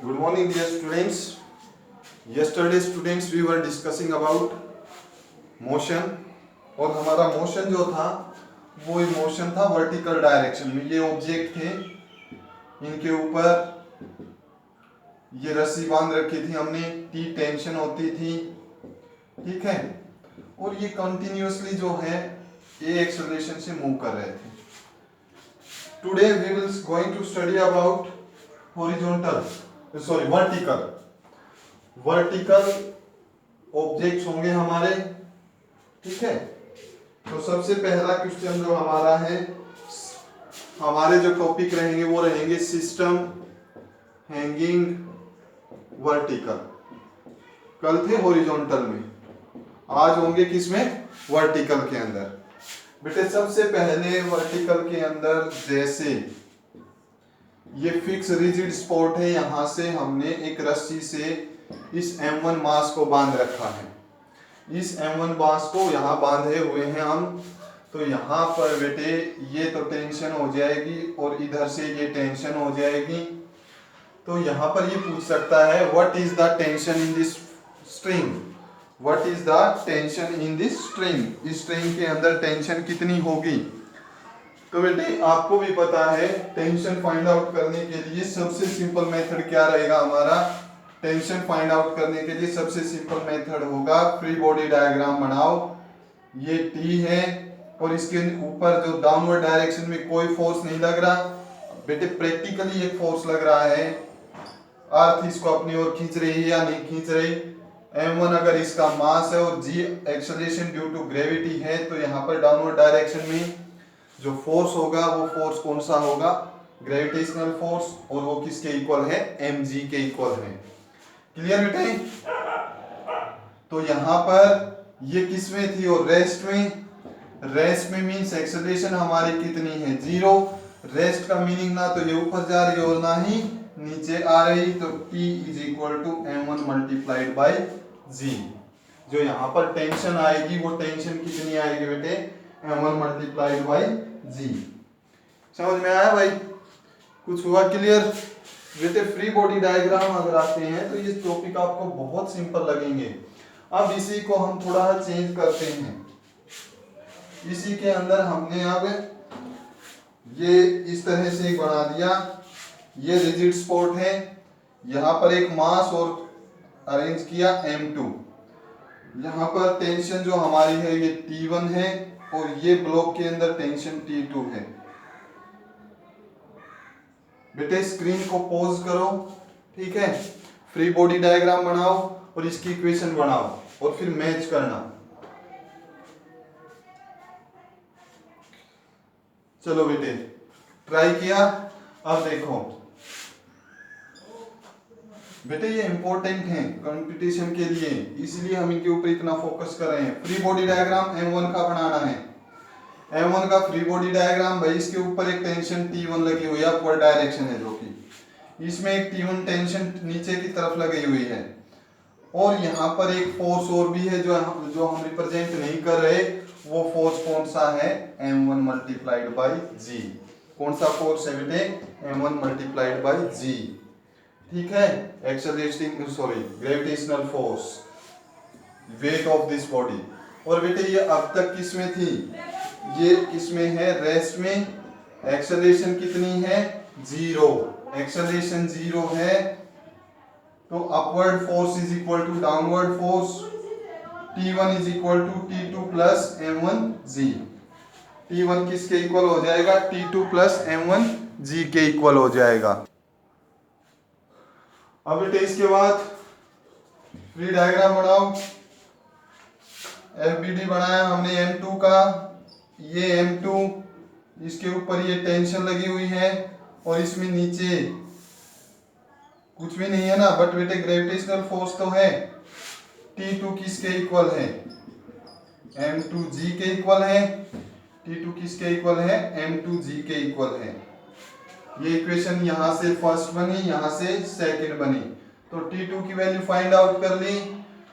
Good morning, dear students. Yesterday, students, we were discussing about motion. और हमारा motion जो था वो मोशन था वर्टिकल डायरेक्शन में। ये ऑब्जेक्ट थे, इनके ऊपर ये रस्सी बांध रखी थी हमने, टी टेंशन होती थी, ठीक है। और ये कंटिन्यूअसली जो है ए एक्सेलरेशन से मूव कर रहे थे। Today we will going to study about vertical objects होंगे हमारे, ठीक है। तो सबसे पहला क्वेश्चन जो हमारा है, हमारे जो टॉपिक रहेंगे वो रहेंगे सिस्टम हैंगिंग वर्टिकल। कल थे हॉरिजॉन्टल में, आज होंगे किसमें? वर्टिकल के अंदर। बेटे सबसे पहले वर्टिकल के अंदर जैसे ये फिक्स रिजिड स्पॉट है, यहां से हमने एक रस्सी से इस M1 मास को बांध रखा है। इस M1 मास को यहाँ बांधे हुए हैं हम। तो यहाँ पर बेटे ये तो टेंशन हो जाएगी और इधर से ये टेंशन हो जाएगी। तो यहाँ पर ये पूछ सकता है what is the tension in this string, what is the tension in this string. इस स्ट्रिंग के अंदर टेंशन कितनी होगी। तो बेटे आपको भी पता है टेंशन फाइंड आउट करने के लिए सबसे सिंपल मेथड क्या रहेगा हमारा। टेंशन फाइंड आउट करने के लिए सबसे सिंपल मेथड होगा फ्री बॉडी डायग्राम बनाओ। ये टी है और इसके ऊपर जो डाउनवर्ड डायरेक्शन में कोई फोर्स नहीं लग रहा बेटे, प्रैक्टिकली एक फोर्स लग रहा है। अर्थ इसको अपनी ओर खींच रही है या नहीं खींच रही। m1 अगर इसका मास है और g acceleration due to gravity है, तो यहाँ पर डाउनवर्ड डायरेक्शन में जो फोर्स होगा वो फोर्स कौन सा होगा? Gravitational force. और वो किसके इक्वल है? mg के इक्वल है। क्लियर बेटे? तो यहाँ पर ये किस में थी और रेस्ट में। रेस्ट में मीन्स एक्सेलरेशन हमारी कितनी है? 0। रेस्ट का मीनिंग ना तो ये ऊपर जा रही है और ना ही नीचे आ रही। तो T is equal to m1 multiplied by g। जो यहाँ पर टेंशन आएगी वो टेंशन कितनी आएगी बेटे? m1 multiplied by g। समझ में आया भाई? कुछ हुआ क्लियर? बेटे फ्री बॉडी डायग्राम अगर आते हैं तो ये टॉपिक आपको बहुत सिंपल लगेंगे। अब इसी को हम थोड़ा चेंज करते हैं। इसी के अंदर हमने अब ये इस तरह से एक बना दिया। ये रिजिड स्पॉट है, यहाँ पर एक मास और अरेंज किया m2। यहाँ पर टेंशन जो हमारी है ये T1 है और ये ब्लॉक के अंदर टेंशन T2 है। बेटे स्क्रीन को पॉज करो, ठीक है। फ्री बॉडी डायग्राम बनाओ और इसकी इक्वेशन बनाओ और फिर मैच करना। चलो बेटे ट्राई किया। अब देखो बेटे ये इंपॉर्टेंट है कंपटीशन के लिए, इसलिए हम इनके ऊपर इतना फोकस कर रहे हैं। फ्री बॉडी डायग्राम M1 का बनाना है। M1 का फ्री बॉडी डायग्राम भाई, इसके ऊपर एक टेंशन T1 लगी हुई है, अपवर्ड डायरेक्शन है, जो कि इसमें एक T1 टेंशन नीचे की तरफ लगी हुई है। और यहाँ पर एक फोर्स और भी है जो हम रिप्रेजेंट नहीं कर रहे। वो फोर्स कौन सा है? m1 multiplied by g। कौन सा फोर्स है बेटे? m1 मल्टीप्लाइड बाई g, ठीक है। Accelerating gravitational force, weight of this body. और बेटे ये अब तक किस में थी? ये किस में है? रेस्ट में। एक्सेलरेशन कितनी है? 0। एक्सेलरेशन 0 है तो upward force is equal to downward force. T1 is equal to T2 plus m1g। T1 किसके इक्वल हो जाएगा? T2 प्लस m1g के इक्वल हो जाएगा। अब बेटे इसके बाद फ्री डायग्राम बनाओ। FBD बनाया हमने M2 का। ये M2, इसके ऊपर ये टेंशन लगी हुई है और इसमें नीचे कुछ भी नहीं है ना, बट बेटे ग्रेविटेशनल फोर्स तो है। T2 किसके इक्वल है? m2g के इक्वल है। T2 किसके इक्वल है? m2g के इक्वल है। ये इक्वेशन यहाँ से फर्स्ट बनी, यहाँ से सेकंड बनी। तो T2 की वैल्यू फाइंड आउट कर ली।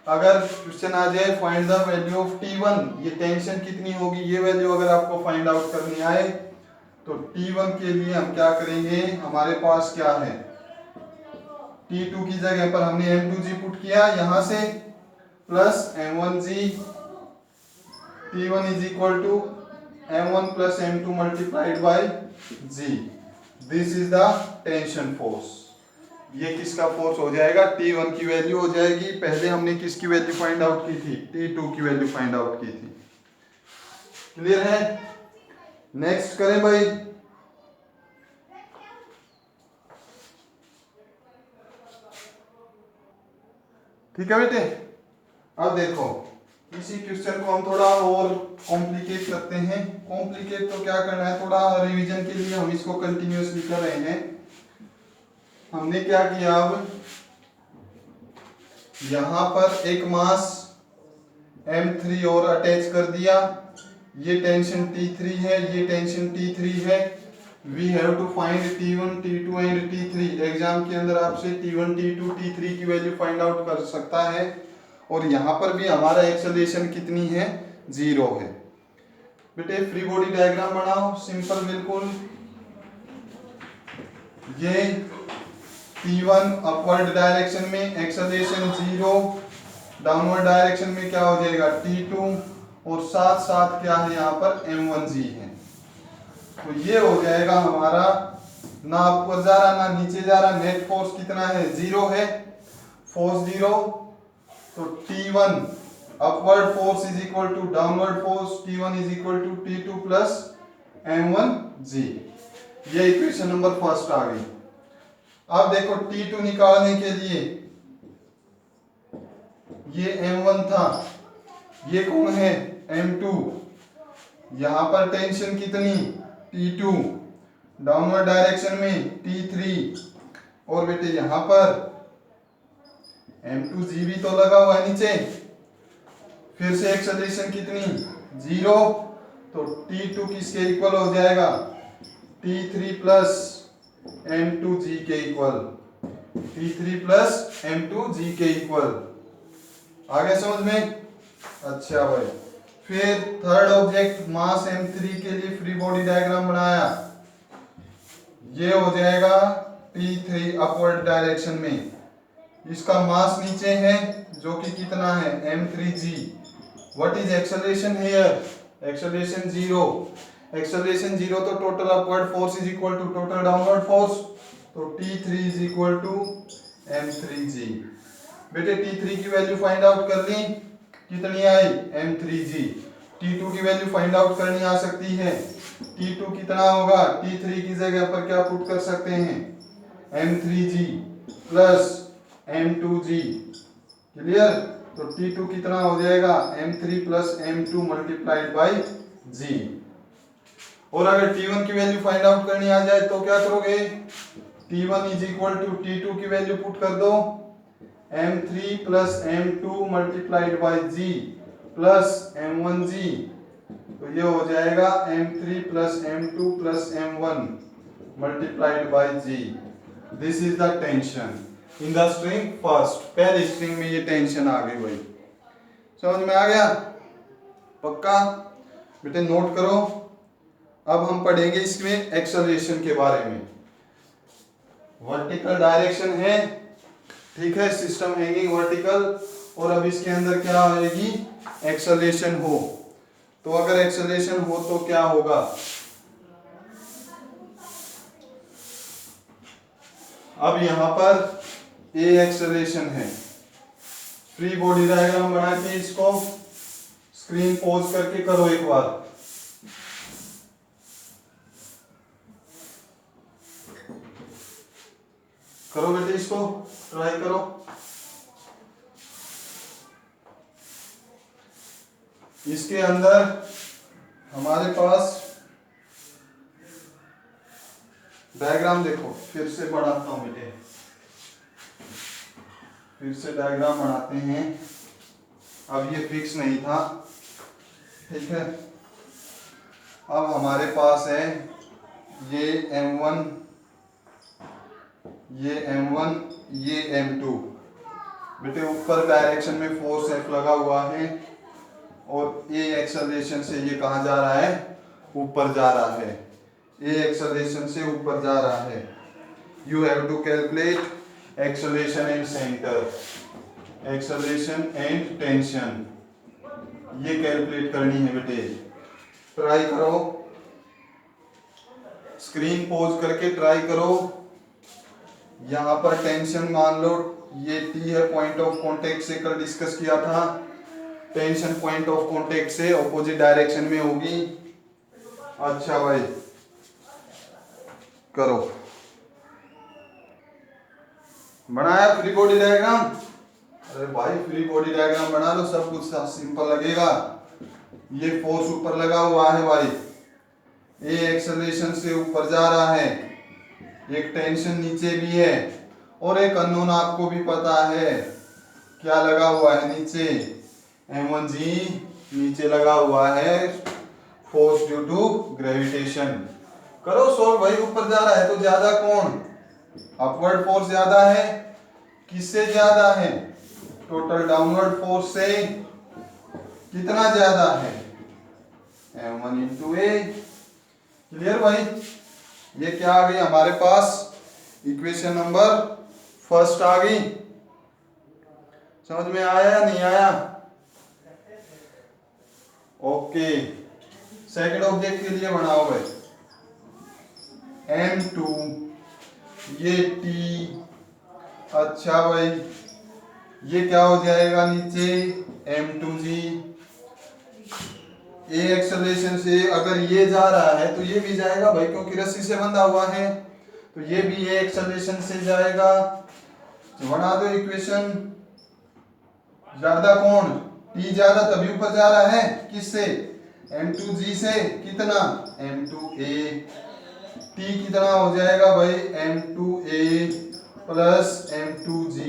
अगर क्वेश्चन आ जाए find the value of T1, ये टेंशन कितनी होगी, ये वैल्यू अगर आपको फाइंड आउट करनी आए तो T1 के लिए हम क्या करेंगे? हमारे पास क्या है? T2 की जगह पर हमने M2G पुट किया, यहां से plus M1G, T1 is equal to M1 plus M2 multiplied by G। This is the tension force. ये किसका फोर्स हो जाएगा? T1 की वैल्यू हो जाएगी। पहले हमने किसकी वैल्यू फाइंड आउट की थी? T2 की वैल्यू फाइंड आउट की थी। क्लियर है? नेक्स्ट करें भाई। ठीक है बेटे, अब देखो इसी क्वेश्चन को हम थोड़ा और कॉम्प्लिकेट करते हैं। कॉम्प्लिकेट तो क्या करना है, थोड़ा रिवीजन के लिए हम इसको कंटिन्यूअसली कर रहे हैं। हमने क्या किया, अब यहां पर एक मास M3 और अटैच कर दिया। ये टेंशन T3 है, ये टेंशन T3 है। We have to find T1, T2 and T3। Exam के अंदर आपसे T1, T2, T3 की वैल्यू फाइंड आउट कर सकता है। और यहाँ पर भी हमारा एक्सेलरेशन कितनी है? 0 है। बेटे फ्री बॉडी डायग्राम बनाओ, सिंपल बिल्कुल। ये T1 अपवर्ड डायरेक्शन में एक्सेलरेशन 0, डाउनवर्ड डायरेक्शन में क्या हो जाएगा? T2, और साथ साथ क्या है यहाँ पर? M1G है। तो ये हो जाएगा हमारा, ना ऊपर जा रहा ना नीचे जा रहा। नेट फोर्स कितना है? 0 है। फोर्स 0, तो T1 upward force is equal to downward force, T1 is equal to T2 plus M1G। ये इक्वेशन नंबर फर्स्ट आ गई। अब देखो T2 निकालने के लिए, ये M1 था, ये कौन है? M2। यहां पर टेंशन कितनी? T2, डाउनवर्ड डायरेक्शन में T3, और बेटे यहां पर M2G भी तो लगा हुआ है नीचे। फिर से एक्सेलरेशन कितनी? 0। तो T2 किसके इक्वल हो जाएगा? T3 प्लस M2G के इक्वल। T3 प्लस M2G के इक्वल। आगे समझ में? अच्छा भाई, फिर थर्ड ऑब्जेक्ट मास M3 के लिए फ्री बॉडी डायग्राम बनाया। ये हो जाएगा T3 अपवर्ड डायरेक्शन में। इसका मास नीचे है जो कि कितना है? M3G। What is acceleration here? Acceleration 0। Acceleration 0 तो total upward force is equal to total downward force. तो T3 is equal to M3G। बेटे T3 की वैल्यू फाइंड आउट कर ली, कितनी आई? M3G। T2 की वैल्यू फाइंड आउट करनी आ सकती है। T2 कितना होगा? T3 की जगह पर क्या पुट कर सकते हैं? M3G plus M2G। क्लियर? तो T2 कितना हो जाएगा? M3 plus M2 multiplied by G। और अगर T1 की वैल्यू फाइंड आउट करनी आ जाए तो क्या करोगे? T1 is equal to T2 की वैल्यू पुट कर दो, M3 plus M2 multiplied by G plus M1G। तो ये हो जाएगा M3 plus M2 plus M1 multiplied by G। This is the tension in the string first. पहली string में ये टेंशन आ गई भाई। समझ में आ गया? पक्का? बेटे नोट करो। अब हम पढ़ेंगे इसमें एक्सेलरेशन के बारे में। वर्टिकल डायरेक्शन है, ठीक है, सिस्टम हैंगिंग वर्टिकल, और अब इसके अंदर क्या आएगी? एक्सेलरेशन हो। तो अगर एक्सेलरेशन हो तो क्या होगा? अब यहां पर A एक्सेलरेशन है। फ्री बॉडी डायग्राम बना के इसको स्क्रीन पॉज करके करो एक बार। करो बेटे, इसको ट्राई करो। इसके अंदर हमारे पास डायग्राम देखो, फिर से बढ़ाता हूं बेटे, फिर से डायग्राम बनाते हैं। अब ये फिक्स नहीं था, ठीक है। अब हमारे पास है ये M1, ये M1, ये M2। बेटे ऊपर डायरेक्शन में फोर्स F लगा हुआ है, और A एक्सेलरेशन से ये कहाँ जा रहा है? ऊपर जा रहा है। A एक्सेलरेशन से ऊपर जा रहा है। You have to calculate acceleration and centre, acceleration and tension, ये कैलकुलेट करनी है बेटे। ट्राई करो, स्क्रीन पॉज करके ट्राई करो। यहाँ पर टेंशन मान लो ये टी है, पॉइंट ऑफ कांटेक्ट से कल डिस्कस किया था। टेंशन पॉइंट ऑफ कांटेक्ट से ऑपोजिट डायरेक्शन में होगी। अच्छा भाई करो, बनाया फ्री बॉडी डायग्राम? अरे भाई फ्री बॉडी डायग्राम बना लो, सब कुछ सिंपल लगेगा। ये फोर्स ऊपर लगा हुआ है भाई, ये एक्सेलरेशन से ऊपर जा रहा है, एक टेंशन नीचे भी है, और एक अननोन आपको भी पता है क्या लगा हुआ है नीचे, m1g नीचे लगा हुआ है, फोर्स ड्यू टू ग्रेविटेशन। करो सोल्व भाई, ऊपर जा रहा है तो ज्यादा कौन, अपवर्ड फोर्स ज्यादा है, किससे ज्यादा है, टोटल डाउनवर्ड फोर्स से कितना ज्यादा है, m1 इंटू ए। क्लियर भाई? ये क्या आ गई हमारे पास, इक्वेशन नंबर फर्स्ट आ गई। समझ में आया या नहीं आया? ओके, सेकंड ऑब्जेक्ट के लिए बनाओ भाई, m2, ये t, अच्छा भाई ये क्या हो जाएगा नीचे, m2g। ये एक्सेलरेशन से अगर ये जा रहा है तो ये भी जाएगा भाई, क्योंकि रस्सी से बंधा हुआ है, तो ये भी ये एक्सेलरेशन से जाएगा। बना दो इक्वेशन, ज्यादा कौन, t ज्यादा तभी ऊपर जा रहा है, किससे, m2g से, कितना, m2a। t कितना हो जाएगा भाई, m2a प्लस m2g।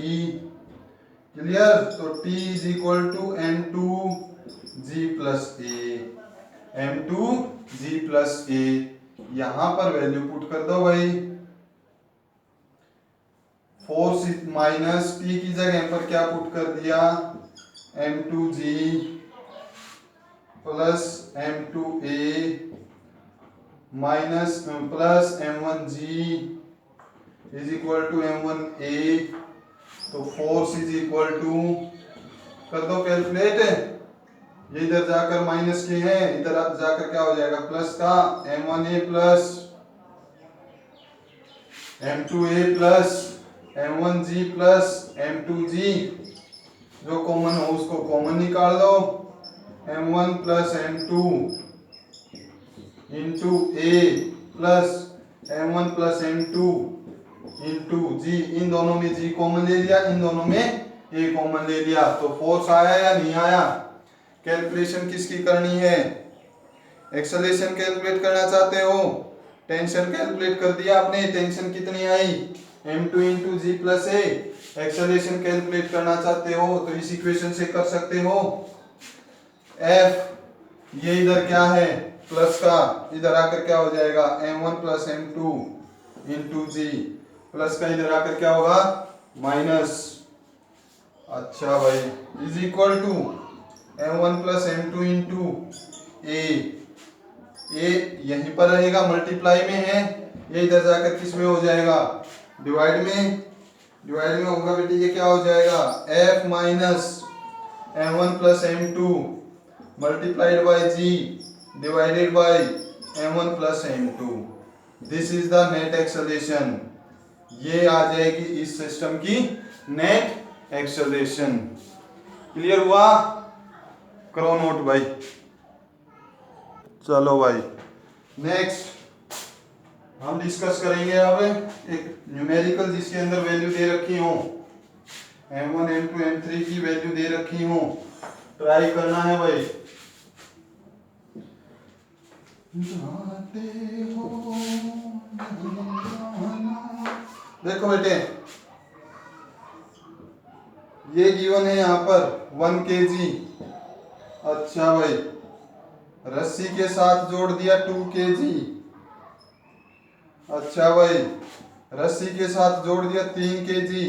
क्लियर? तो t is equal to m2g plus a, m2g plus a। यहां पर वैल्यू पुट कर दो भाई, फोर्स माइनस t की जगह पर क्या पुट कर दिया, m2g plus m2a minus plus m1g is equal to m1a। तो फोर्स इज इक्वल टू, कर दो कैलकुलेट, ये इधर जाकर माइनस के हैं, इधर आप जाकर क्या हो जाएगा, प्लस का, m1a plus m2a plus m1g plus m2g, जो कॉमन हो उसको कॉमन निकाल दो, m1 plus m2 into a plus m1 plus m2 into g, इन दोनों में g कॉमन ले लिया, इन दोनों में a कॉमन ले लिया, तो फोर्स आया या नहीं आया। कैलकुलेशन किसकी करनी है, एक्सेलरेशन कैलकुलेट करना चाहते हो, टेंशन कैलकुलेट कर दिया आपने, टेंशन कितनी आई, m2 इंटू जी प्लस ए। एक्सेलरेशन कैलकुलेट करना चाहते हो तो इस इक्वेशन से कर सकते हो, F ये इधर क्या है प्लस का, इधर आकर क्या हो जाएगा, m1 प्लस m2 इंटू जी, प्लस का इधर आकर क्या होगा, माइनस। अच्छा भाई, is equal to m1 plus m2 into A, यहीं पर रहेगा, मल्टीप्लाई में है, ये इधर जाकर किस में हो जाएगा, डिवाइड में होगा बेटे, ये क्या हो जाएगा, f minus m1 plus m2 multiplied by g divided by m1 plus m2। This is the net acceleration, ये आ जाएगी इस सिस्टम की नेट एक्सेलरेशन। क्लियर हुआ? करो नोट भाई। चलो भाई नेक्स्ट हम डिस्कस करेंगे अब एक न्यूमेरिकल जिसके अंदर वैल्यू दे रखी हो, m1 m2 m3 की वैल्यू दे रखी हो, ट्राई करना है भाई। देखो बेटे, ये गिवन है यहाँ पर 1 kg। अच्छा भाई, रस्सी के साथ जोड़ दिया 2 kg। अच्छा भाई, रस्सी के साथ जोड़ दिया 3 kg।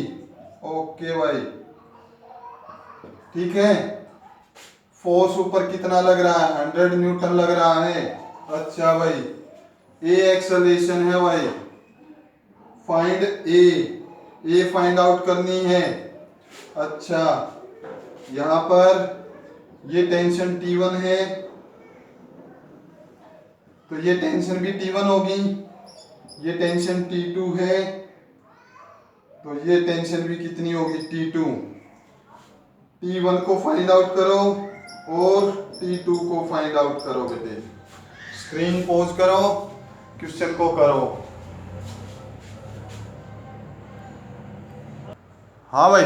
ओके भाई, ठीक है। फोर्स ऊपर कितना लग रहा है, 100 न्यूटन लग रहा है। अच्छा भाई, ए एक्सेलरेशन है भाई, फाइंड ए ए फाइंड आउट करनी है। अच्छा, यहां पर ये टेंशन T1 है, तो ये टेंशन भी T1 होगी। ये टेंशन T2 है, तो ये टेंशन भी कितनी होगी, T2। T1 को फाइंड आउट करो और T2 को फाइंड आउट करो बेटे। स्क्रीन पॉज करो, क्वेश्चन को करो। हाँ भाई,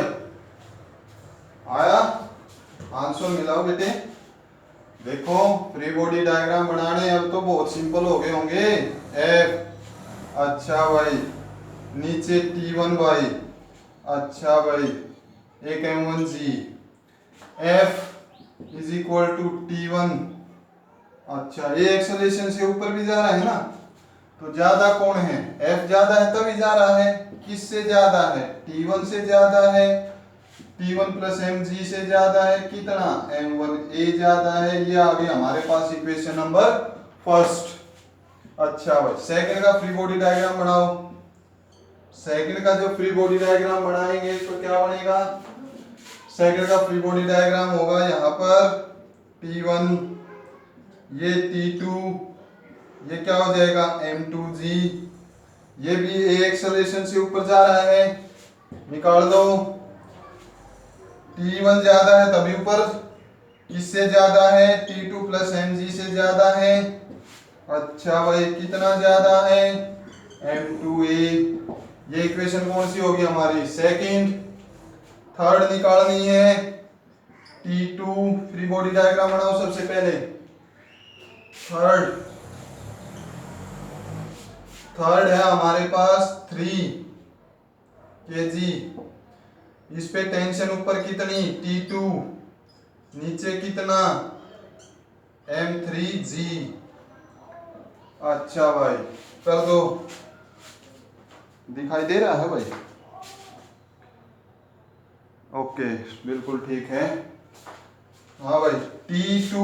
आया आंसर मिलाओ बेटे। देखो फ्री बॉडी डायग्राम बनाने अब तो बहुत सिंपल हो गए होंगे। एफ, अच्छा भाई, नीचे T1 भाई, अच्छा भाई, एक M1G, F is equal to T1। अच्छा, ये एक्सेलरेशन से ऊपर भी जा रहा है ना, तो ज्यादा कौन है, F ज्यादा है तभी जा रहा है। किससे ज्यादा है, T1 से ज्यादा है। T1 प्लस mg से ज्यादा है कितना, M1A ज्यादा है। ये आ गया हमारे पास इक्वेशन नंबर फर्स्ट। अच्छा भाई, सेकंड का फ्री बॉडी डायग्राम बनाओ। सेकंड का जो फ्री बॉडी डायग्राम बनाएंगे तो क्या बनेगा, सेकंड का फ्री बॉडी डायग्राम होगा यहाँ पर T1, ये T2, ये क्या हो जाएगा M2G, ये भी A एक्सेलरेशन से ऊपर जा रहा है, निकाल दो। T1 ज्यादा है तभी ऊपर, किससे ज्यादा है, T2 प्लस mg से ज्यादा है। अच्छा भाई, कितना ज्यादा है, M2A। ये इक्वेशन कौन सी होगी हमारी, सेकंड। थर्ड निकालनी है T2, फ्री बॉडी डायग्राम बनाओ सबसे पहले। थर्ड है हमारे पास 3 kg। इस पे टेंशन ऊपर कितनी, T2, नीचे कितना, M3G। अच्छा भाई, कर दो, दिखाई दे रहा है भाई, ओके बिल्कुल ठीक है। हाँ भाई, T2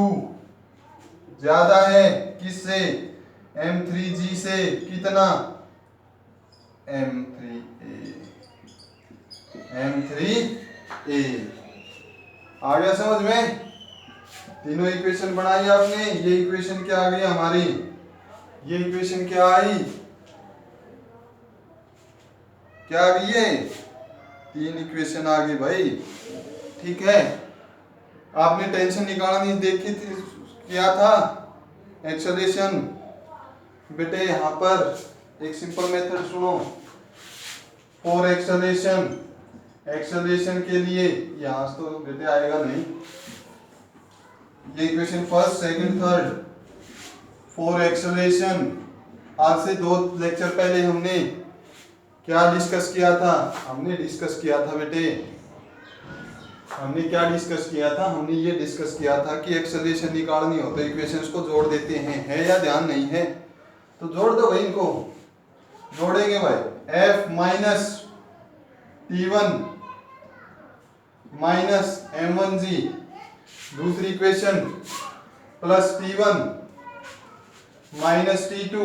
ज्यादा है किससे, M3G से, कितना, M3A। आ गया समझ में, तीनों इक्वेशन बनाई आपने। ये इक्वेशन क्या आ गई हमारी, ये इक्वेशन क्या आई, क्या आ गई है, 3 इक्वेशन आ गई भाई। ठीक है, आपने टेंशन निकालनी देखी थी, क्या था एक्सेलरेशन। बेटे यहाँ पर एक सिंपल मेथड सुनो, फॉर एक्सेलरेशन, एक्सेलरेशन के लिए यहाँ तो बेटे आएगा नहीं, ये equation first second third for acceleration. आज से 2 लेक्चर पहले हमने क्या डिस्कस किया था, हमने डिस्कस किया था बेटे, हमने क्या डिस्कस किया था, हमने ये डिस्कस किया था कि एक्सेलरेशन निकालनी हो तो इक्वेशंस को जोड़ देते हैं, है या ध्यान नहीं है, तो जोड़ दो भाई, इनको जोड़ेंगे भाई। F minus T1 minus M1G, दूसरी equation plus T1 minus T2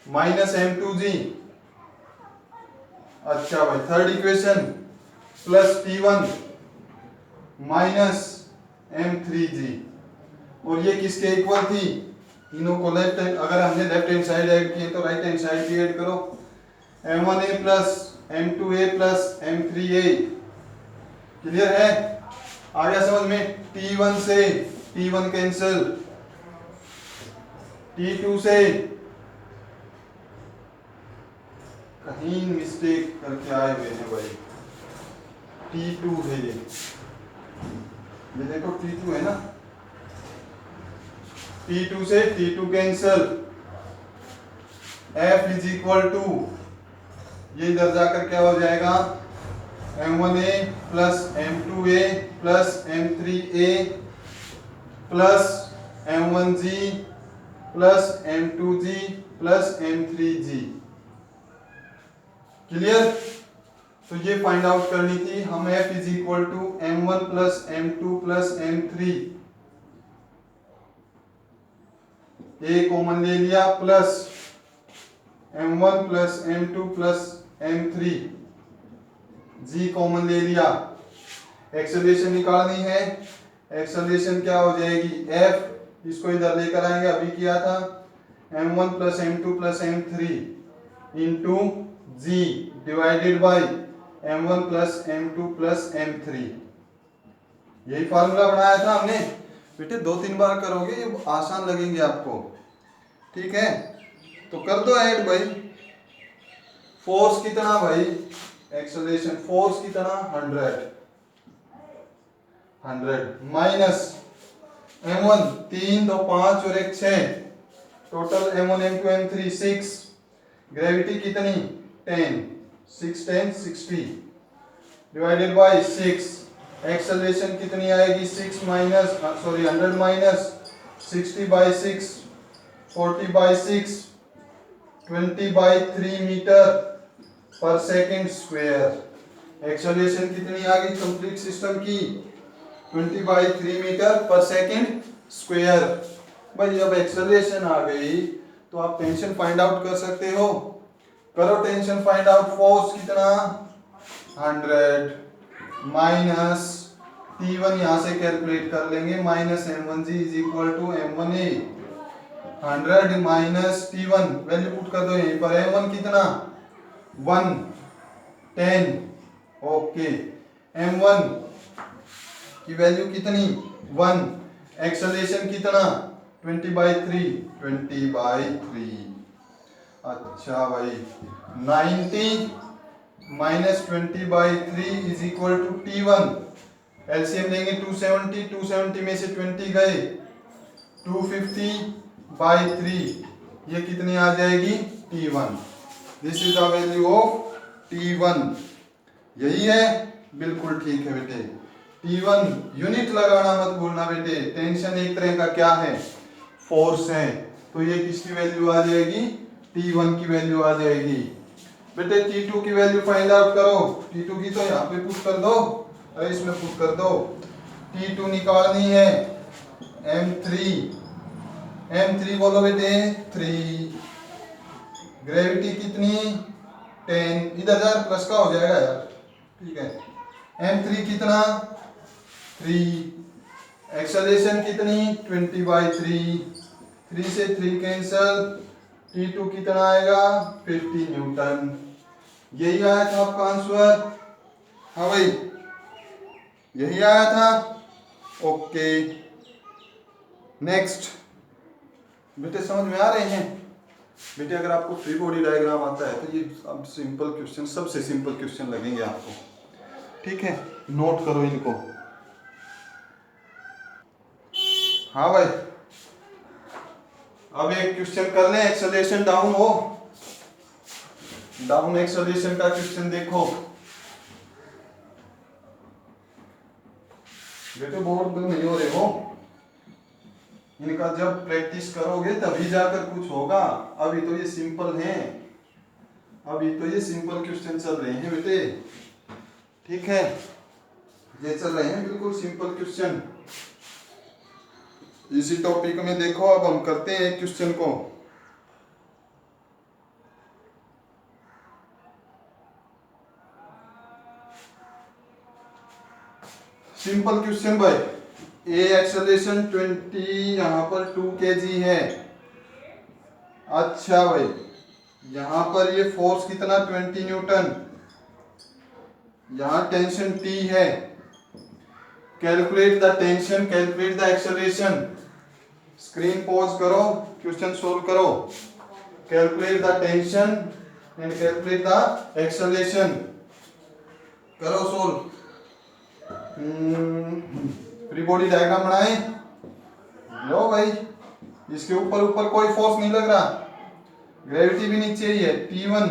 minus M2G। अच्छा भाई, third equation plus T1 minus M3G। और ये किसके इक्वल थी, तीनों को लेफ्ट हैंड, अगर हमने लेफ्ट हैंड साइड ऐड किए तो राइट हैंड साइड भी ऐड करो। M1A plus M2A plus M3A, clear है, आ गया समझ में। T1 से T1 कैंसिल, T2 से कहीं मिस्टेक करके आए हुए हैं भाई, T2 है ये देखो T2 है ना, T2 से T2 cancel, F is equal to, ये इधर जाकर क्या हो जाएगा, M1A plus M2A plus M3A plus M1G plus M2G plus M3G, clear. तो ये फाइंड आउट करनी थी हम, F is equal to M1 plus M2 plus M3, A common ले लिया, plus M1 plus M2 plus m3, g common ले लिया, acceleration निकालनी है, एक्सेलरेशन क्या हो जाएगी f, इसको इधर लेकर आएंगे, अभी किया था m1 plus m2 plus m3 into g divided by m1 plus m2 plus m3, यही फार्मूला बनाया था हमने बेटे। 2-3 बार करोगे ये आसान लगेंगे आपको, ठीक है। तो कर दो ऐड भाई। फोर्स कितना भाई, एक्सेलरेशन फोर्स कितना 100 माइनस m1 3 2 5 और 1 6, total m1 m2 m3 6, gravity कितनी 10, 6 10 60 डिवाइडेड बाय 6, एक्सेलरेशन कितनी आएगी 6 minus 100 minus 60 by 6, 40 by 6, 20 by 3 metre पर सेकंड स्क्वायर। एक्सेलरेशन कितनी आ गई कंप्लीट सिस्टम की 20 बाय 3 मीटर पर सेकंड स्क्वायर। भाई जब एक्सेलरेशन आ गई तो आप टेंशन फाइंड आउट कर सकते हो, करो टेंशन फाइंड आउट। फोर्स कितना 100 माइनस T1 यहां से कैलकुलेट कर लेंगे, minus m1g is equal to m1a, 100 minus T1 value put कर दो यहीं पर, m1 कितना 1 10, ओके m1 की वैल्यू कितनी 1, एक्सेलरेशन कितना 20 बाई 3, अच्छा भाई 90 minus 20 by 3 is equal to T1, LCM लेंगे 270, 270 में से 20 गए 250 बाई 3, ये कितनी आ जाएगी T1, this is the value of T1, यही है बिल्कुल ठीक है बेटे। T1 यूनिट लगाना मत भूलना बेटे, टेंशन एक तरह का क्या है फोर्स है, तो ये किसकी वैल्यू आ जाएगी T1 की वैल्यू आ जाएगी बेटे। T2 की वैल्यू फाइंड आउट करो, T2 की तो यहाँ पे पुट कर दो, अरे इसमें पुट कर दो, T2 निकालनी है M3 बोलो बेटे 3, ग्रेविटी कितनी 10, इधर यार प्लस का हो जाएगा यार, ठीक है। M3 कितना 3, एक्सेलरेशन कितनी 20 बाई 3 से 3 कैंसल, T2 कितना आएगा 50 न्यूटन, यही आया था आपका आंसर, हाँ भाई यही आया था, ओके। नेक्स्ट बेटे समझ में आ रहे हैं बेटे, अगर आपको फ्री बॉडी डायग्राम आता है तो ये अब सिंपल क्वेश्चन, सबसे सिंपल क्वेश्चन लगेंगे आपको, ठीक है, नोट करो इनको। हाँ भाई अब एक क्वेश्चन कर लें, एक्सेलरेशन डाउन हो, डाउन एक्सेलरेशन का क्वेश्चन देखो बेटे, बोर्ड नहीं हो रहे हो, इनका जब प्रैक्टिस करोगे तभी जाकर कुछ होगा, अभी तो ये सिंपल हैं, अभी तो ये सिंपल क्वेश्चन चल रहे हैं बेटे, ठीक है, ये चल रहे हैं बिल्कुल सिंपल क्वेश्चन। इसी टॉपिक में देखो, अब हम करते हैं एक क्वेश्चन को, सिंपल क्वेश्चन भाई। ए एक्सेलरेशन 20, यहां पर 2 kg है, अच्छा भाई यहां पर ये फोर्स कितना 20 न्यूटन, यहां टेंशन T है, calculate the tension, calculate the acceleration, screen pause करो, क्वेश्चन सोल्व करो, calculate the tension and calculate the acceleration, करो सोल्व। फ्री बॉडी डायग्राम बनाए लो भाई, इसके ऊपर ऊपर कोई फोर्स नहीं लग रहा, ग्रेविटी भी नीचे ही है T1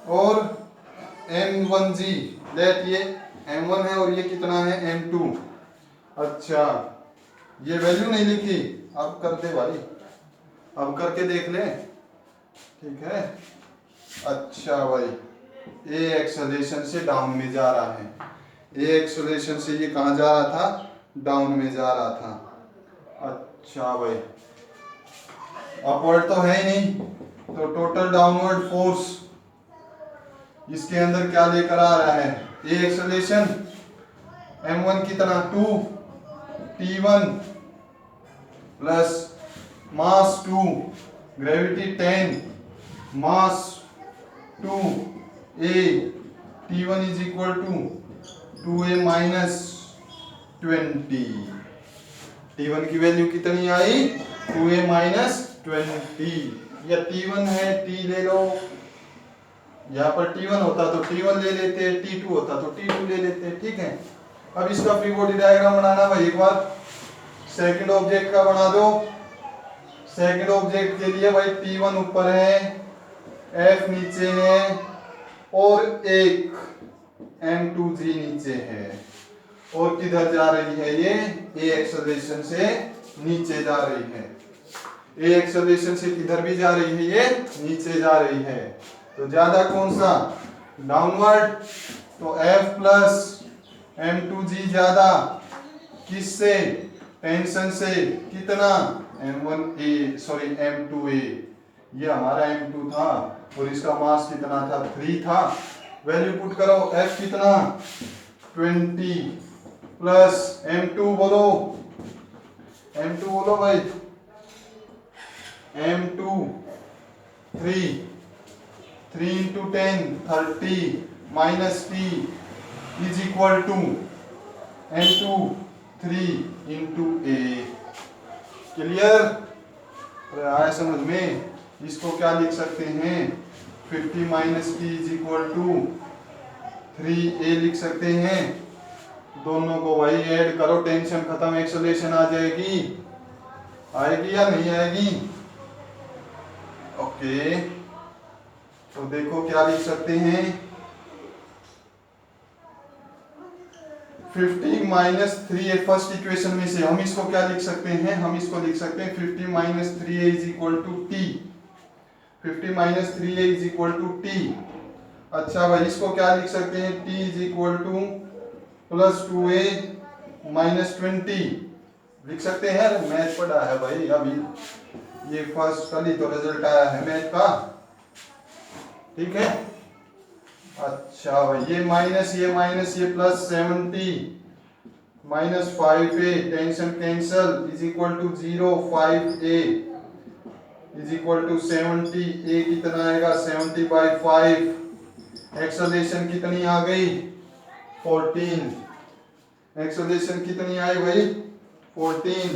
और M1g, लेट ये M1 है और ये कितना है M2, अच्छा ये वैल्यू नहीं लिखी, अब कर दे भाई, अब करके देख ले, ठीक है। अच्छा भाई ए एक्सेलरेशन से डाउन में जा रहा है, ए एक्सेलरेशन से ये कहाँ जा रहा था, डाउन में जा रहा था, अच्छा भाई अपवर्ड तो है ही नहीं, तो टोटल डाउनवर्ड फोर्स इसके अंदर क्या लेकर आ रहा है, ए एक्सेलरेशन m1 कितना 2 t1 plus mass 2 gravity 10 mass 2 a t1 is equal to 2a minus 20। t1 की वैल्यू कितनी आई 2a माइनस 20, या t1 है t ले लो, यहाँ पर t1 होता तो t1 ले लेते, t2 होता तो t2 ले लेते, ठीक है। अब इसका फ्री बॉडी डायग्राम बनाना भाई, एक बार सेकंड ऑब्जेक्ट का बना दो। सेकंड ऑब्जेक्ट के लिए भाई t1 ऊपर है, f नीचे है और एक m2g नीचे है, और किधर जा रही है ये a एक्सेलरेशन से नीचे जा रही है, a एक्सेलरेशन से किधर भी जा रही है ये नीचे जा रही है। तो ज्यादा कौन सा डाउनवर्ड, तो f प्लस m2g ज्यादा किससे टेंशन से, कितना m1a सॉरी m2a, ये हमारा m2 था और इसका मास कितना था 3 था। वैल्यू पुट करो, f कितना 20 प्लस m2 बोलो, m2 बोलो भाई, m2 3 into 10 30 minus t is equal to m2 3 into a। Clear, आया समझ में? इसको क्या लिख सकते हैं 50 minus t is equal to 3a लिख सकते हैं। दोनों को भाई ऐड करो, टेंशन खत्म, एक्सेलरेशन आ जाएगी, आएगी या नहीं आएगी? ओके, तो देखो क्या लिख सकते हैं 50 माइनस 3a, फर्स्ट इक्वेशन में से हम इसको क्या लिख सकते हैं, हम इसको लिख सकते हैं 50 minus 3a is equal to t, 50 minus 3a is equal to t। अच्छा भाई, इसको क्या लिख सकते हैं t is equal to plus 2a minus 20 लिख सकते हैं। मैथ पढ़ा है भाई, अभी ये फर्स्ट कल ही तो रिजल्ट आया है मैथ का, ठीक है। अच्छा भाई, ये माइनस ये plus 70 minus 5a, tension cancel, is equal to 0, 5a is equal to 70, a कितना आएगा 70 बाई 5, एक्सेलरेशन कितनी आ गई 14, एक्सेलरेशन कितनी आई भाई 14।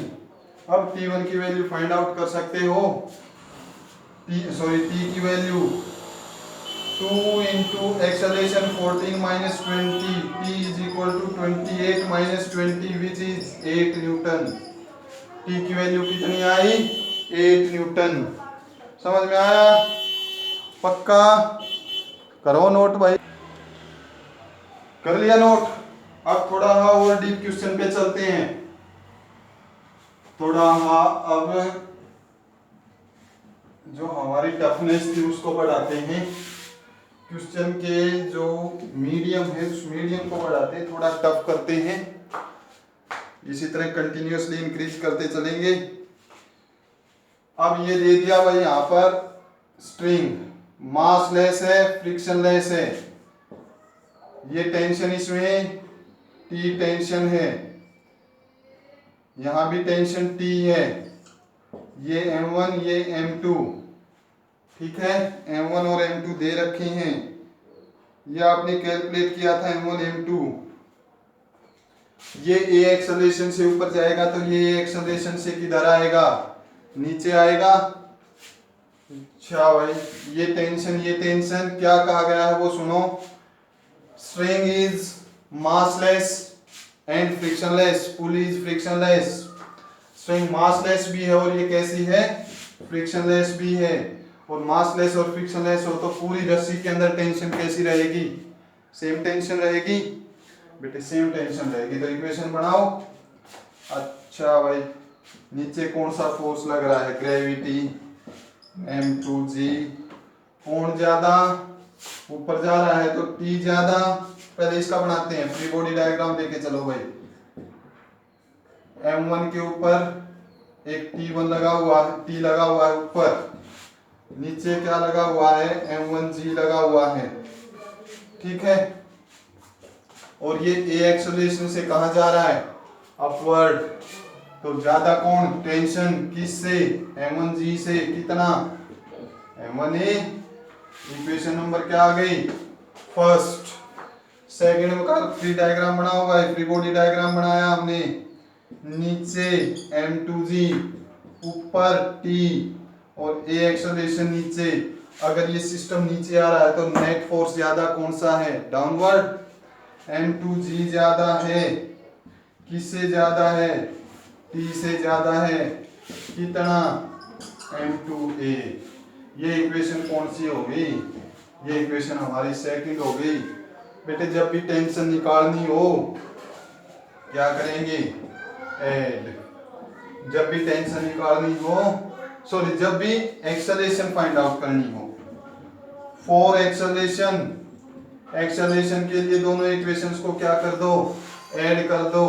अब t1 की वैल्यू फाइंड आउट कर सकते हो, t की value 2 into acceleration 14 minus 20, t is equal to 28 minus 20 which is 8 Newton. t की वैल्यू कितनी आई 8 न्यूटन। समझ में आया? पक्का करो नोट भाई, कर लिया नोट? अब थोड़ा और डीप क्वेश्चन पे चलते हैं, थोड़ा अब जो हमारी टफनेस थी उसको बढ़ाते हैं, क्वेश्चन के जो मीडियम है उस मीडियम को बढ़ाते हैं, थोड़ा टफ करते हैं, इसी तरह कंटिन्यूअसली इंक्रीज करते चलेंगे। अब ये दे दिया भाई, यहाँ पर स्ट्रिंग मास लेस है, फ्रिक्शन लेस है, ये टेंशन इसमें T टेंशन है, यहाँ भी टेंशन T है, ये M1 ये M2, ठीक है, M1 और M2 दे रखे हैं, ये आपने कैलकुलेट किया था M1 M2। ये A एक्सेलरेशन से ऊपर जाएगा तो ये A एक्सेलरेशन से किधर आएगा नीचे आएगा। अच्छा भाई, ये टेंशन क्या कहा गया है वो सुनो, string is massless and frictionless, pulley is frictionless. String massless भी है और ये कैसी है फ्रिक्शनलेस भी है, और मासलेस और फ्रिक्शनलेस हो तो पूरी रस्सी के अंदर टेंशन कैसी रहेगी, सेम टेंशन रहेगी बेटे, सेम टेंशन रहेगी। तो इक्वेशन बनाओ। अच्छा भाई, नीचे कौन सा फोर्स लग रहा है, ग्रेविटी m2g, कौन ज्यादा ऊपर जा रहा है तो t ज्यादा। पहले इसका बनाते हैं, फ्री बॉडी डायग्राम लेके चलो भाई। m1 के ऊपर एक t1 लगा हुआ है, t लगा हुआ है ऊपर, नीचे क्या लगा हुआ है m1g लगा हुआ है, ठीक है। और ये ए एक्सेलरेशन से कहाँ जा रहा है, अपवर्ड। तो ज्यादा कौन, टेंशन किससे, M1G से, कितना, M1A। इक्वेशन नंबर क्या आ गई, फर्स्ट। सेकंड का फ्री डायग्राम बना होगा, फ्री बॉडी डायग्राम बनाया हमने, नीचे M2G, ऊपर T और A एक्सेलरेशन नीचे। अगर ये सिस्टम नीचे आ रहा है तो नेट फोर्स ज्यादा कौन सा है, डाउनवर्ड। M2G ज्यादा है, किससे ज्यादा है, T से ज्यादा है, कितना, M2A। ये इक्वेशन कौन सी होगी, ये इक्वेशन हमारी सेकंड हो गई। बेटे जब भी टेंशन निकालनी हो क्या करेंगे, ऐड। जब भी टेंशन निकालनी हो, सॉरी जब भी एक्सेलरेशन फाइंड आउट करनी हो, फॉर एक्सेलरेशन, एक्सेलरेशन के लिए दोनों इक्वेशंस को क्या कर दो, ऐड कर दो।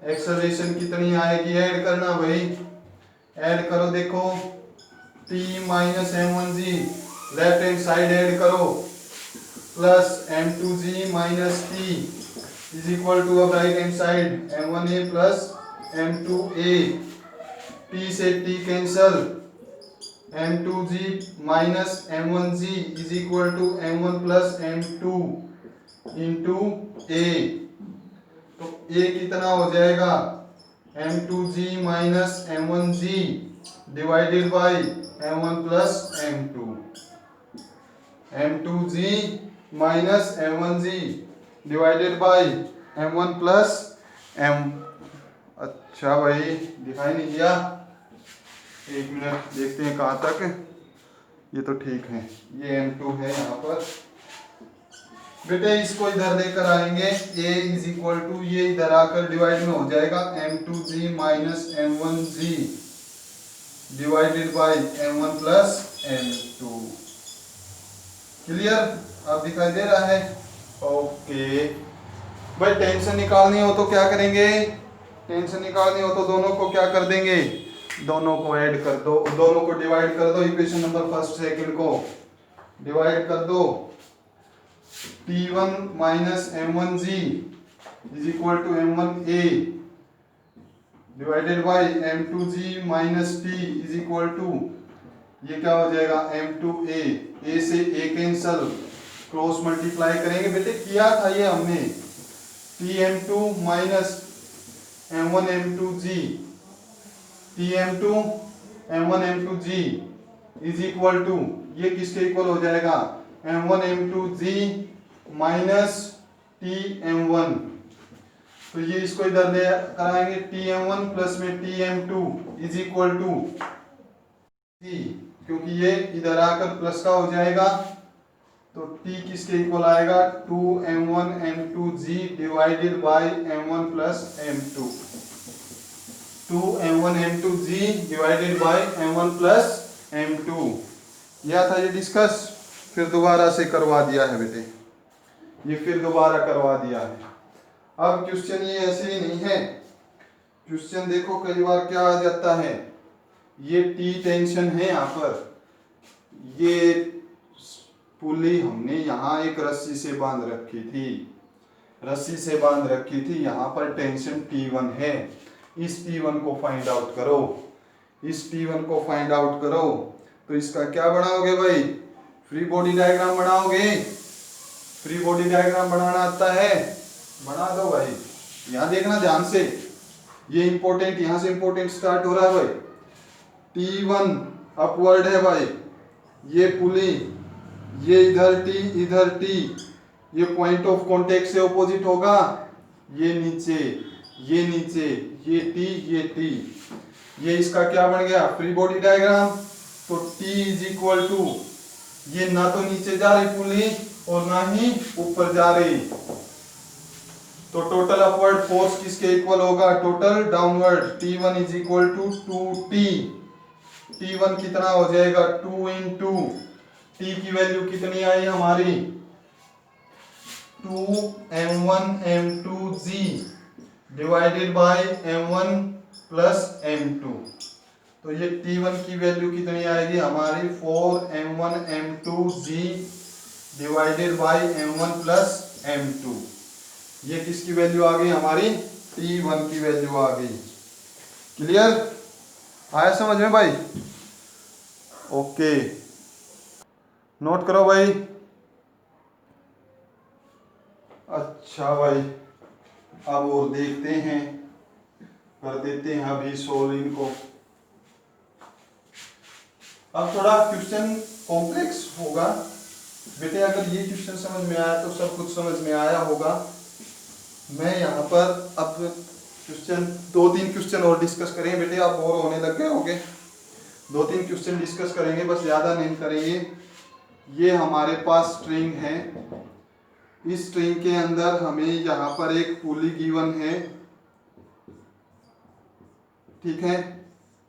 एक्सेलरेशन कितनी आएगी, ऐड करना भाई, ऐड करो। देखो T minus M1G, left hand side add करो, plus M2G minus T is equal to अब right hand side M1A plus M2A। T से T cancel, M2G minus M1G is equal to M1 plus M2 into A। तो A कितना हो जाएगा, M2G minus M1G divided by M1 plus M2। M2G minus M1G divided by M1 plus M। अच्छा भाई दिखाई नहीं दिया, एक मिनट देखते हैं कहाँ तक, ये तो ठीक है, ये M2 है यहाँ पर। बेटे इसको इधर लेकर आएंगे, A इज इक्वल टू, ये इधर आकर डिवाइड में हो जाएगा M2G minus M1G divided by M1 plus M2। Clear, अब दिखाई दे रहा है, ओके। भाई टेंशन निकालनी हो तो क्या करेंगे, टेंशन निकालनी हो तो दोनों को क्या कर देंगे, दोनों को ऐड कर दो, दोनों को डिवाइड कर दो, इक्वेशन नंबर फर्स्ट सेकंड को डिवाइड कर दो। T1 minus M1G is equal to M1A divided by M2G minus T is equal to, ये क्या हो जाएगा M2A, A से A कैंसल, क्रॉस मल्टीप्लाई करेंगे। बेटे किया था ये हमने, TM2 minus M1 M2G, TM2 M1 M2G is equal to, ये किसके इक्वल हो जाएगा, M1 M2G माइनस TM1। तो ये इसको इधर ले कराएंगे, TM1 प्लस में TM2 is equal to T, क्योंकि ये इधर आकर प्लस का हो जाएगा, तो T किसके इक्वल आएगा, 2M1 M2G divided by M1 plus M2। 2M1 M2G divided by M1 plus M2। यह था ये डिस्कस, फिर दोबारा से करवा दिया है बेटे, ये फिर दोबारा करवा दिया है। अब क्वेश्चन ये ऐसे ही नहीं है, क्वेश्चन देखो कई बार क्या आ जाता है, ये T टेंशन है यहाँ पर, ये पुली हमने यहाँ एक रस्सी से बांध रखी थी, रस्सी से बांध रखी थी, यहाँ पर टेंशन T1 है। इस T1 को फाइंड आउट करो, इस T1 को फाइंड आउट करो। तो इसका क्या बनाओगे भाई, फ्री बॉडी डायग्राम बनाओगे, फ्री बॉडी डायग्राम बनाना आता है, बना दो भाई। यहाँ देखना ध्यान से, ये इंपॉर्टेंट, यहाँ से इंपॉर्टेंट स्टार्ट हो रहा है भाई। T1 अपवर्ड है भाई, ये पुली, ये इधर T इधर T, ये पॉइंट ऑफ कांटेक्ट से ऑपोजिट होगा, ये नीचे, ये नीचे, ये T ये T, ये इसका क्या बन गया, फ्री बॉडी डायग्राम। तो T इज इक्वल टू, ये ना तो नीचे जा रही पुली और ना ही ऊपर जा रही, तो टोटल अपवर्ड फोर्स किसके इक्वल होगा, total downward. T1 is equal to 2T, T1 कितना हो जाएगा 2 इंटू T की वैल्यू कितनी आई हमारी 2M1 M2G divided by M1 plus M2। तो ये T1 की वैल्यू कितनी आएगी हमारी 4M1 M2G divided by m1 plus m2। ये किसकी वैल्यू आ गई हमारी, T1 की वैल्यू आ गई। क्लियर, आया समझ में भाई? ओके, नोट करो भाई। अच्छा भाई, अब और देखते हैं, कर देते हैं अभी सोल्व इनको। अब थोड़ा क्वेश्चन कॉम्प्लेक्स होगा बेटे, अगर ये क्वेश्चन समझ में आया तो सब कुछ समझ में आया होगा। मैं यहाँ पर अब क्वेश्चन 2-3 क्वेश्चन और डिस्कस करेंगे बेटे, आप बोर होने लग गए होंगे। 2-3 क्वेश्चन डिस्कस करेंगे, बस ज़्यादा नहीं करेंगे। ये हमारे पास स्ट्रिंग है, इस स्ट्रिंग के अंदर हमें यहाँ पर एक पुली गिवन है, ठीक है।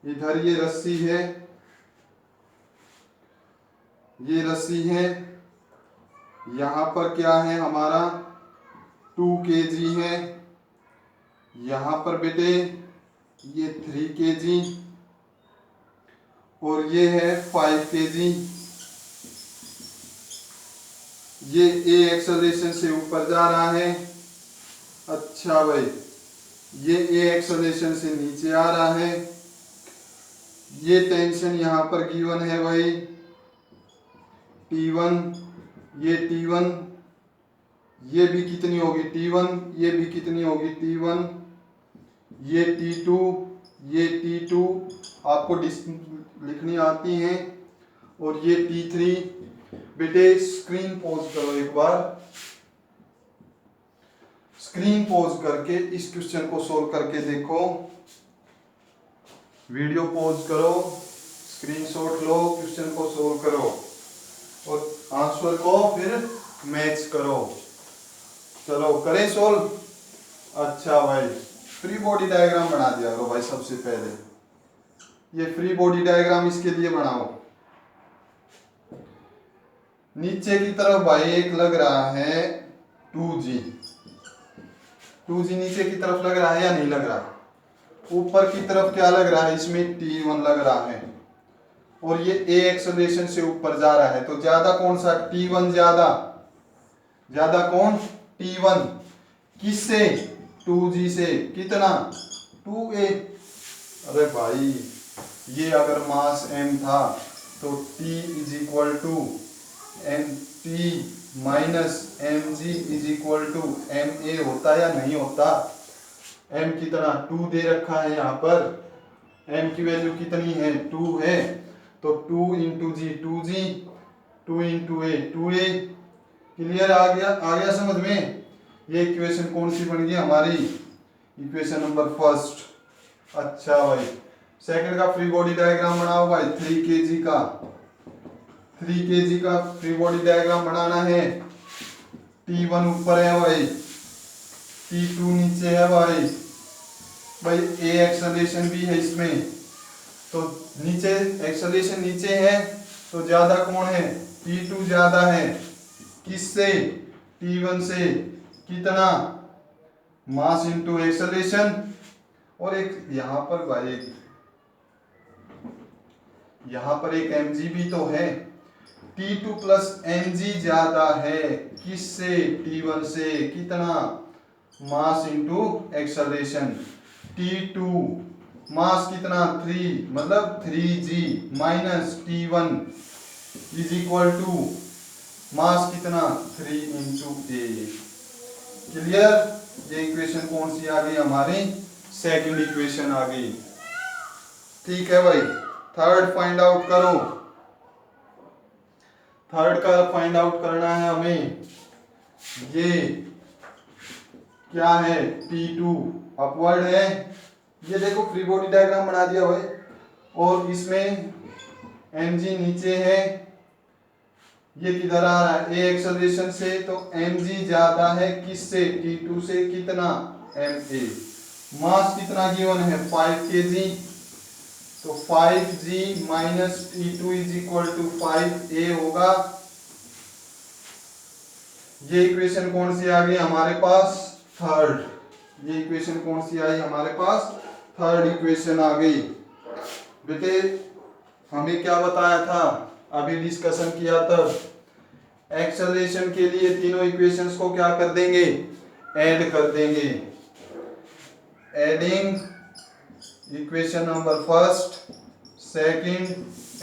इधर ये रस्सी है, ये रस्सी है, यहाँ पर क्या है हमारा 2 kg है, यहाँ पर बेटे ये 3 kg और ये है 5 kg। ये ए एक्सेलरेशन से ऊपर जा रहा है। अच्छा भाई, ये ए एक्सेलरेशन से नीचे आ रहा है। ये टेंशन यहाँ पर गिवन है भाई T1, ये T1, ये भी कितनी होगी T1, ये भी कितनी होगी T1, ये T2, ये T2 आपको लिखनी आती हैं, और ये T3। बेटे स्क्रीन पॉज करो एक बार, स्क्रीन पॉज करके इस क्वेश्चन को सोल्व करके देखो। वीडियो पॉज करो, स्क्रीनशॉट लो, क्वेश्चन को सोल्व करो और आंसर को फिर मैच करो। चलो करें सोल्व। अच्छा भाई, फ्री बॉडी डायग्राम बना दिया करो भाई। सबसे पहले ये फ्री बॉडी डायग्राम इसके लिए बनाओ। नीचे की तरफ भाई एक लग रहा है 2G, 2G नीचे की तरफ लग रहा है या नहीं लग रहा? ऊपर की तरफ क्या लग रहा है, इसमें T1 लग रहा है, और ये A एक्सेलरेशन से ऊपर जा रहा है। तो ज्यादा कौन सा, T1 ज्यादा, ज्यादा कौन, T1। किससे, 2G से, कितना 2A। अरे भाई, ये अगर मास m था तो T is equal to T minus mg is equal to ma होता या नहीं होता? m कितना 2 दे रखा है यहाँ पर, m की वैल्यू कितनी है 2 है, तो 2 इंटू जी 2G, 2 इंटू ए 2A। क्लियर, आ गया समझ में? ये इक्वेशन कौन सी बन गई हमारी, इक्वेशन नंबर फर्स्ट। अच्छा भाई, सेकंड का फ्री बॉडी डायग्राम बनाओ भाई। 3 kg का, 3 kg का फ्री बॉडी डायग्राम बनाना है। T1 ऊपर है भाई, T2 नीचे है भाई। भाई ए एक्सेलरेशन भी है इसमें, तो नीचे एक्सेलरेशन नीचे है तो ज्यादा कौन है, T2 ज्यादा है। किससे, T1 से। कितना, मास इंटू एक्सेलरेशन। और एक यहाँ पर भाई, यहाँ पर एक mg भी तो है। T2 प्लस mg ज्यादा है किससे, T1 से। कितना, मास इंटू एक्सेलरेशन। T2 मास कितना 3, मतलब 3G minus T1 is equal to mass कितना 3 इंटू ए। क्लियर, ये इक्वेशन कौन सी आ गई हमारी, सेकंड इक्वेशन आ गई। ठीक है भाई, थर्ड फाइंड आउट करो। थर्ड का फाइंड आउट करना है हमें। ये क्या है, T2 अपवर्ड है। ये देखो फ्री बॉडी डायग्राम बना दिया भाई, और इसमें mg नीचे है। ये किधर आ रहा है, ए एक्सेलरेशन से, तो mg ज्यादा है किससे, T2 से। कितना, ma। मास कितना गिवन है 5 kg, तो 5G minus T2 is equal to 5A होगा। ये इक्वेशन कौन सी आ गई हमारे पास, थर्ड। ये इक्वेशन कौन सी आई हमारे पास, थर्ड इक्वेशन आ गई। बेटे हमें क्या बताया था, अभी डिस्कशन किया तब, एक्सेलरेशन के लिए तीनों इक्वेशंस को क्या कर देंगे, ऐड कर देंगे। Adding equation number first, second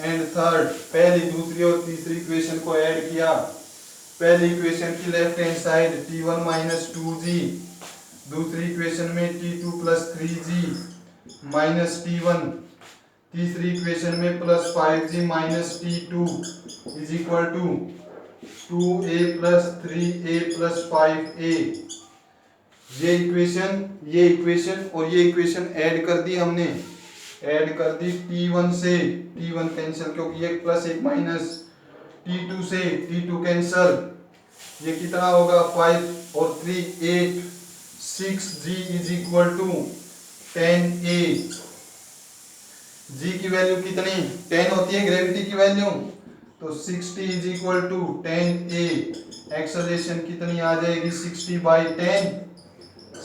and third, पहली दूसरी और तीसरी इक्वेशन को ऐड किया। पहली इक्वेशन की left hand side t1 minus 2g, दूसरी इक्वेशन में t2 plus 3g minus t1, तीसरी इक्वेशन में plus 5g minus t2 is equal to 2a plus 3a plus 5a। ये इक्वेशन और ये इक्वेशन ऐड कर दी हमने, ऐड कर दी t1 से, t1 कैंसिल क्योंकि एक प्लस एक माइनस, t2 से t2 कैंसिल, ये कितना होगा 5 और 3 8, 6g is equal to 10a। g की वैल्यू कितनी 10 होती है ग्रेविटी की वैल्यू, तो 60 is equal to 10a। Acceleration कितनी आ जाएगी 60 बाई 10,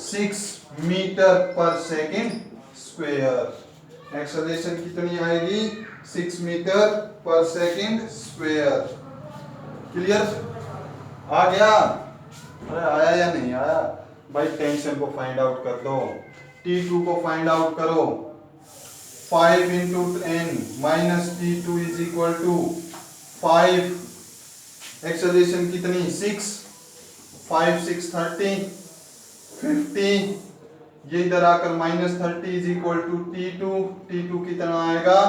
6 मीटर पर सेकेंड स्क्वायर। एक्सेलरेशन कितनी आएगी 6 मीटर पर सेकेंड स्क्वायर। क्लियर, आ गया? अरे आया या नहीं आया भाई, टेंशन को फाइंड आउट कर दो। t2 को फाइंड आउट करो, 5 into 10 minus t2 is equal to 5। Acceleration कितनी 6, 5 6 30, 50, ये इधर आकर minus 30 is equal to t2, t2 कितना आएगा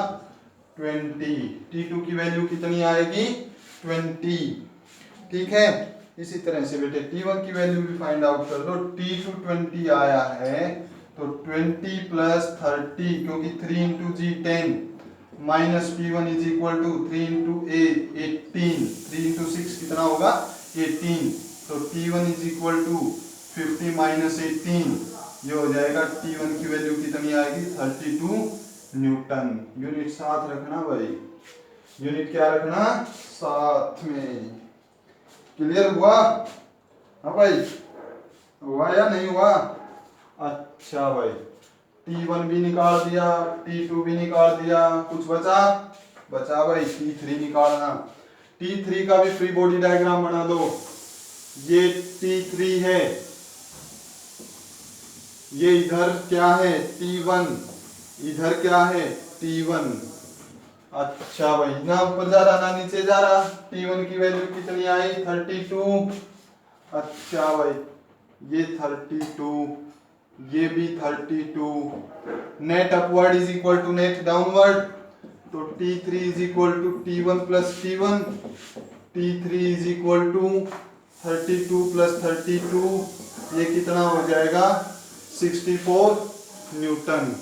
20, t2 की वैल्यू कितनी आएगी 20। ठीक है, इसी तरह से बेटे t1 की वैल्यू भी फाइंड आउट कर लो। t2 20 आया है तो 20 प्लस 30, क्योंकि 3 into g 10 minus t1 is equal to 3 into a 18, 3 into 6 कितना होगा 18, तो t1 is equal to 50 minus 18, ये हो जाएगा t1 की वैल्यू कितनी आएगी 32 न्यूटन। यूनिट साथ रखना भाई, यूनिट क्या रखना साथ में। क्लियर हुआ? हाँ भाई, हुआ या नहीं हुआ? अच्छा भाई, t1 भी निकाल दिया, t2 भी निकाल दिया, कुछ बचा भाई t3 निकालना। t3 का भी फ्री बॉडी डायग्राम बना दो। ये t3 है, ये इधर क्या है t1, इधर क्या है t1। अच्छा भाई, ना ऊपर जा रहा ना नीचे जा रहा, t1 की वैल्यू कितनी आई 32। अच्छा भाई, ये 32, ये भी 32, net upward is equal to net downward, तो t3 is equal to t1 plus t1, t3 is equal to 32 plus 32, ये कितना हो जाएगा 64 न्यूटन।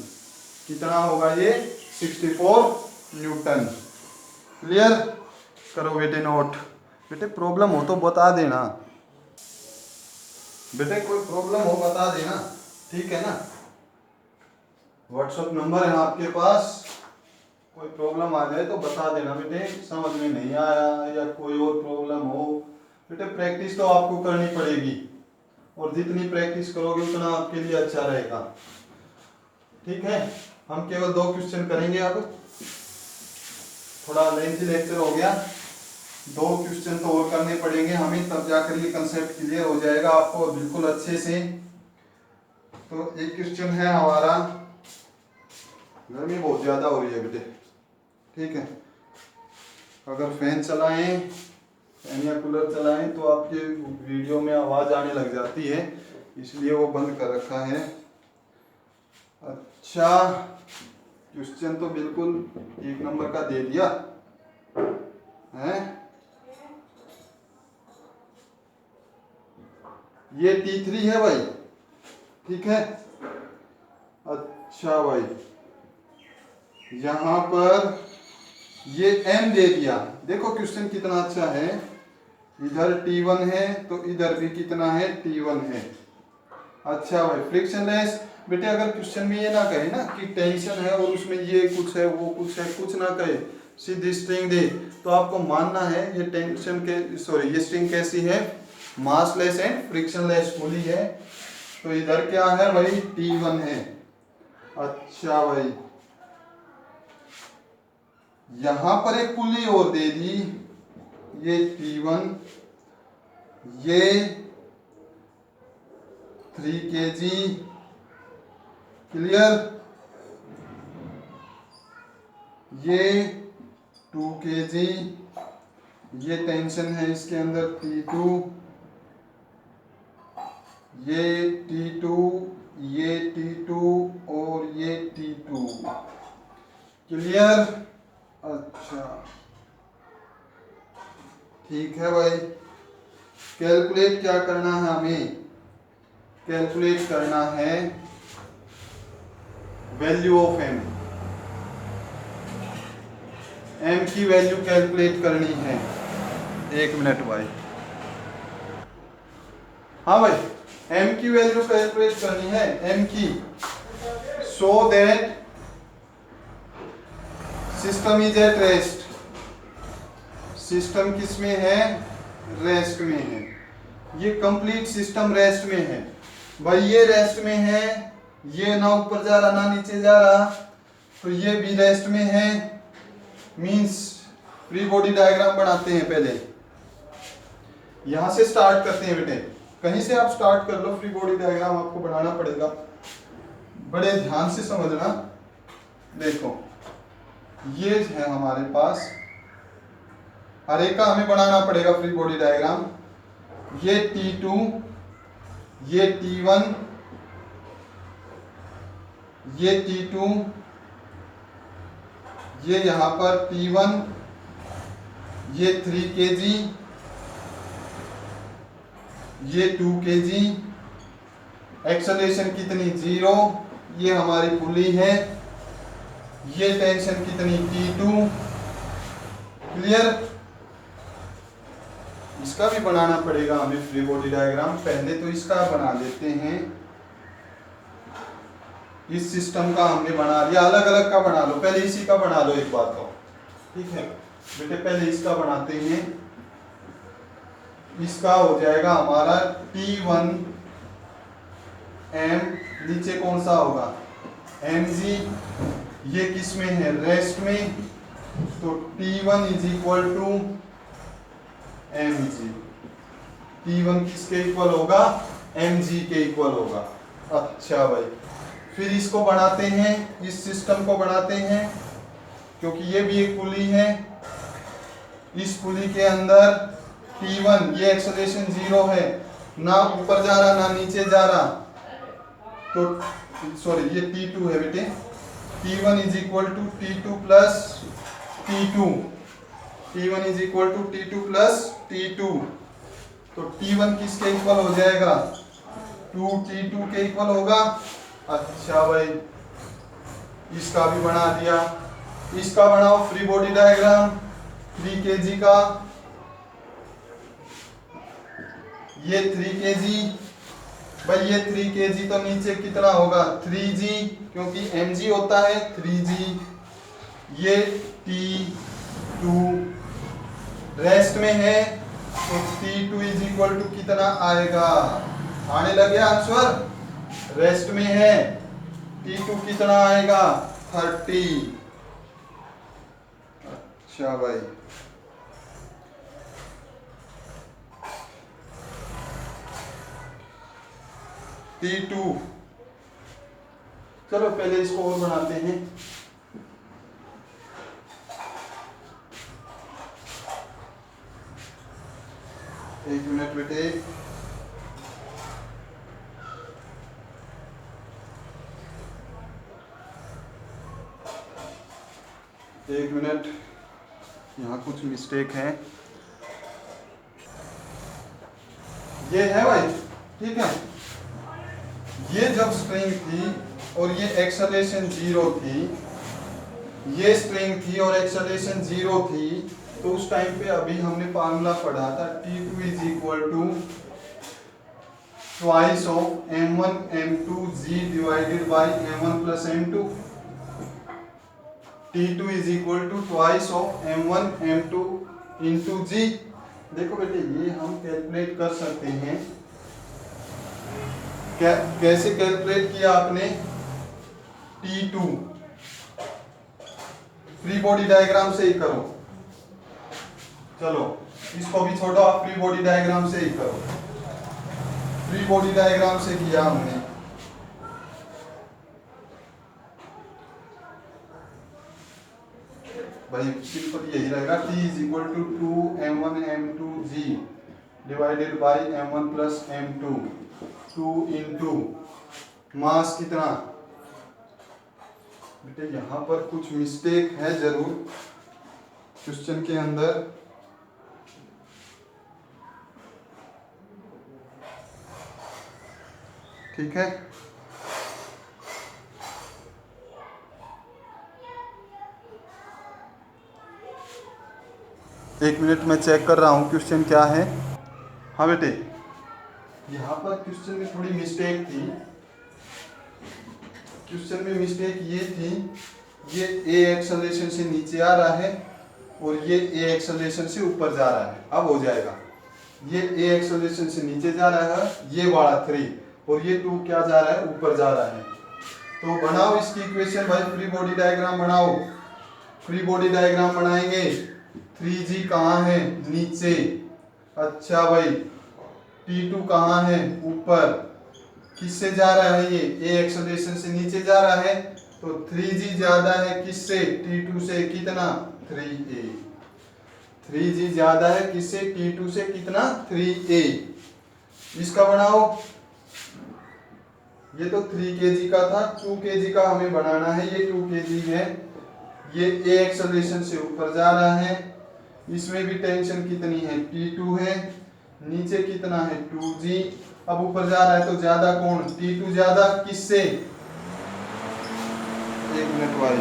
कितना होगा ये 64 न्यूटन। क्लियर? करो बेटे नोट। बेटे प्रॉब्लम हो तो बता देना, बेटे कोई प्रॉब्लम हो बता देना, ठीक है ना? व्हाट्सएप नंबर है आपके पास, कोई प्रॉब्लम आ जाए तो बता देना बेटे, समझ में नहीं आया या कोई और प्रॉब्लम हो। बेटे प्रैक्टिस तो आपको करनी पड़ेगी, और जितनी प्रैक्टिस करोगे उतना आपके लिए अच्छा रहेगा। ठीक है, हम केवल 2 क्वेश्चन करेंगे अब, थोड़ा लेंथी लेक्चर हो गया, 2 क्वेश्चन तो और करने पड़ेंगे हमें, तब जाकर ये कंसेप्ट क्लियर हो जाएगा आपको बिल्कुल अच्छे से। तो एक क्वेश्चन है हमारा, गर्मी बहुत ज़्यादा हो रही है बेटे, ठीक है, अगर फैन चलाएं, फैन या कूलर चलाएं तो आपके वीडियो में आवाज़ आने लग जाती है, इसलिए वो बंद कर रखा है। अच्छा, क्वेश्चन तो बिल्कुल 1 नंबर का दे दिया है। ये T3 है भाई, ठीक है। अच्छा भाई, यहां पर ये M दे दिया, देखो क्वेश्चन कितना अच्छा है, इधर T1 है तो इधर भी कितना है T1 है। अच्छा भाई, फ्रिक्शनलेस, बेटे अगर क्वेश्चन में ये ना कहे ना कि टेंशन है और उसमें ये कुछ है वो कुछ है, कुछ ना कहे, सीधी स्ट्रिंग दे, तो आपको मानना है ये टेंशन के ये स्ट्रिंग कैसी है, मासलेस एंड फ्रिक्शनलेस पुली है। तो इधर क्या है भाई T1 है। अच्छा भाई, यहां पर एक पुली और दे दी, ये T1, ये 3 kg, क्लियर, ये 2 kg, ये टेंशन है इसके अंदर T2, ये T2, ये T2 और ये T2, क्लियर। अच्छा ठीक है भाई, कैलकुलेट क्या करना है हमें, कैलकुलेट करना है वैल्यू ऑफ एम, एम की वैल्यू कैलकुलेट करनी है। 1 मिनट भाई, हाँ भाई, एम की वैल्यू कैलकुलेट करनी है, एम की, so that system is at rest, system किस में है, रेस्ट में है, ये कंप्लीट सिस्टम रेस्ट में है भाई, ये रेस्ट में है, ये ना ऊपर जा रहा ना नीचे जा रहा, तो ये भी रेस्ट में है, मींस फ्री बॉडी डायग्राम बनाते हैं, पहले यहां से स्टार्ट करते हैं बेटे, कहीं से आप स्टार्ट कर लो, फ्री बॉडी डायग्राम आपको बनाना पड़ेगा, बड़े ध्यान से समझना। देखो ये है हमारे पास, हर एक का हमें बनाना पड़ेगा फ्री बॉडी डायग्राम, ये T2, ये T1, ये T2, ये यहां पर T1, ये 3 kg, ये 2 kg, एक्सेलरेशन कितनी 0, ये हमारी पुली है, ये टेंशन कितनी T2, क्लियर। इसका भी बनाना पड़ेगा हमें फ्री बॉडी डायग्राम, पहले तो इसका बना लेते हैं, इस सिस्टम का हमने बना लिया, अलग अलग का बना लो, पहले इसी का बना लो एक बात तो, ठीक है बेटे, पहले इसका बनाते हैं, इसका हो जाएगा हमारा T1 M, नीचे कौन सा होगा mg, ये किस में है, रेस्ट में, तो T1 is equal to mg, T1 किसके इक्वल होगा, mg के इक्वल होगा। अच्छा भाई, फिर इसको बनाते हैं, इस सिस्टम को बनाते हैं, क्योंकि ये भी एक पुली है, इस पुली के अंदर T1, ये एक्सेलरेशन 0 है, ना ऊपर जा रहा ना नीचे जा रहा, तो सॉरी ये T2 है बेटे, T1 is equal to T2 plus T2, T1 is equal to T2 plus T2, तो T1 किसके इक्वल हो जाएगा, 2T2 के इक्वल होगा। अच्छा भाई, इसका भी बना दिया, इसका बनाओ फ्री बॉडी डायग्राम, 3 kg का, ये 3 kg भाई, ये 3 kg तो नीचे कितना होगा 3g, क्योंकि mg होता है 3g, ये T2 रेस्ट में है, तो T2 इज इक्वल टू कितना आएगा, आने लगे आंसर, रेस्ट में है, T2 कितना आएगा 30। अच्छा भाई, T2, चलो पहले इसको और बनाते हैं, एक मिनट बेटे, एक मिनट, यहाँ कुछ मिस्टेक है, ये है भाई, ठीक है, ये जब स्ट्रिंग थी और ये एक्सेलरेशन 0 थी, ये स्ट्रिंग थी और एक्सेलरेशन 0 थी, तो उस टाइम पे अभी हमने फार्मूला पढ़ा था, T2 is equal to twice of m1 m2 g divided by m1 plus m2, T2 is equal to twice of m1 m2 into g। देखो बेटे, ये हम कैलकुलेट कर सकते हैं, कैसे कैलकुलेट किया आपने, T2 फ्री बॉडी डायग्राम से ही करो, चलो इसको भी छोड़ो, आप फ्री बॉडी डायग्राम से ही करो। फ्री बॉडी डायग्राम से किया हमने। भाई सिंपल यही रहेगा, T is equal to 2m1 m2g divided by m1 plus m2, 2 into mass कितना। बेटे यहाँ पर कुछ मिस्टेक है जरूर क्वेश्चन के अंदर। ठीक है, एक मिनट में चेक कर रहा हूँ क्वेश्चन क्या है। हाँ बेटे, यहाँ पर क्वेश्चन में थोड़ी मिस्टेक थी। क्वेश्चन में मिस्टेक ये थी, ये ए एक्सेलरेशन से नीचे आ रहा है और ये ए एक्सेलरेशन से ऊपर जा रहा है। अब हो जाएगा, ये ए एक्सेलरेशन से नीचे जा रहा है, ये वाला 3, और ये 2 क्या जा रहा है, ऊपर जा रहा है। तो बनाओ इसकी इक्वेशन भाई, फ्री बॉडी डायग्राम बनाओ। फ्री बॉडी डायग्राम बनाएंगे। 3g कहाँ है, नीचे। अच्छा भाई, T2 कहाँ है, ऊपर। किससे जा रहा है, ये ए एक्सेलरेशन से नीचे जा रहा है, तो 3g ज्यादा है किससे, T2 से। कितना, 3a। 3g ज्यादा है किससे, T2 से। कितना, 3a। इसका बनाओ, ये तो 3 kg का था, 2 kg का हमें बनाना है। ये 2 kg है, ये ए एक्सेलरेशन से ऊपर जा रहा है। इसमें भी टेंशन कितनी है, T2 है। नीचे कितना है, 2g। अब ऊपर जा रहा है तो ज्यादा कौन, T2 ज्यादा किससे। एक मिनट भाई,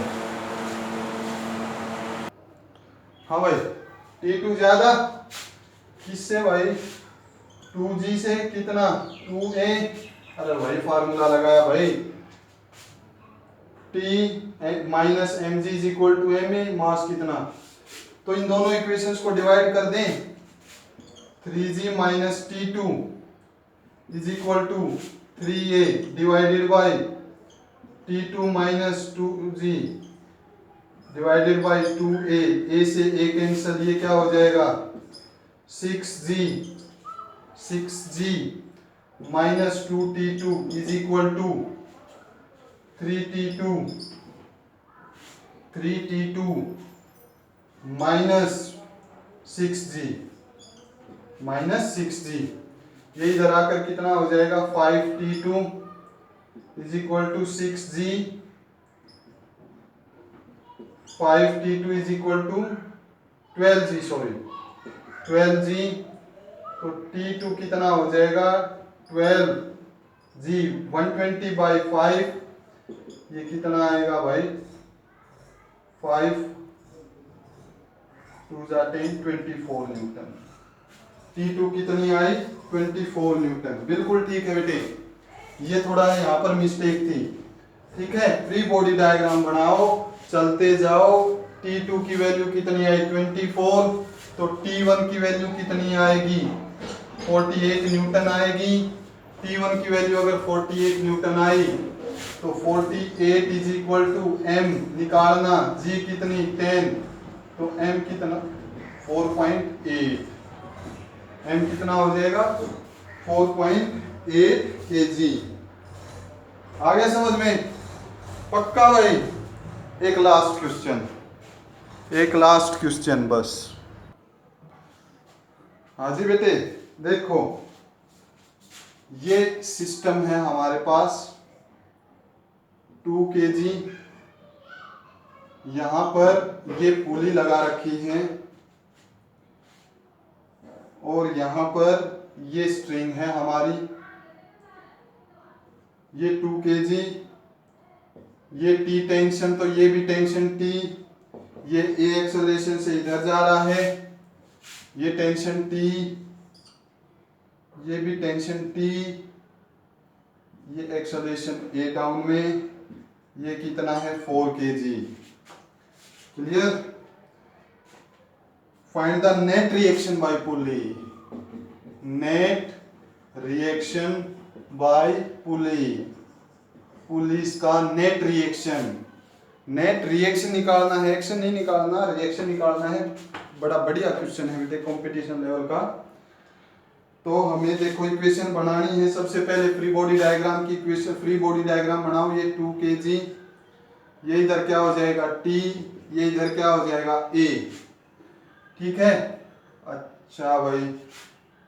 हाँ भाई, T2 ज्यादा किससे भाई, 2g से। कितना, 2a। अरे भाई फार्मूला लगाया भाई, T minus mg is equal to ma। Mass कितना, तो इन दोनों इक्वेशंस को डिवाइड कर दें। 3g minus T2 is equal to 3a divided by T2 minus 2g divided by 2a। a से a कैंसिल, ये क्या हो जाएगा, 6g minus 2T2 is equal to 3T2 minus 6g। ये इधर आकर कितना हो जाएगा, 5T2 is equal to 6g। 5T2 is equal to 12g, sorry 12g। तो T2 कितना हो जाएगा, 12g। 120 बाई 5, ये कितना आएगा भाई, 5 2 जा 10, 24 न्यूटन। T2 कितनी आई, 24 न्यूटन। बिल्कुल ठीक है बेटे, ये थोड़ा यहाँ पर मिस्टेक थी। ठीक है, फ्री बॉडी डायग्राम बनाओ, चलते जाओ। T2 की वैल्यू कितनी आई, 24। तो T1 की वैल्यू कितनी आएगी, 48 न्यूटन आएगी। T1 की वैल्यू अगर 48 न्यूटन आई तो 48 इज इक्वल टू m निकालना, g कितनी 10, तो m कितना 4.8। m कितना हो जाएगा, 4.8 kg। आ गया समझ में, पक्का भाई। एक लास्ट क्वेश्चन बस। हाँ जी बेटे, देखो ये सिस्टम है हमारे पास, 2 kg। यहां पर ये पुली लगा रखी है और यहां पर ये स्ट्रिंग है हमारी। ये 2 kg, ये T टेंशन, तो ये भी टेंशन T। ये A एक्सेलरेशन से इधर जा रहा है, ये टेंशन T, ये भी टेंशन T। ये एक्सेलरेशन A डाउन में, ये कितना है 4 kg। Clear. Find the net reaction by pulley. Net reaction by pulley, police का नेट रिएक्शन। नेट रिएक्शन निकालना है, एक्शन नहीं निकालना, रिएक्शन निकालना है। बड़ा बढ़िया क्वेश्चन है बेटे कंपटीशन लेवल का। तो हमें देखो इक्वेशन बनानी है। सबसे पहले फ्री बॉडी डायग्राम की इक्वेशन, फ्री बॉडी डायग्राम बनाओ। ये 2 kg, ये इधर क्या हो जाएगा T, ये इधर क्या हो जाएगा A, ठीक है। अच्छा भाई,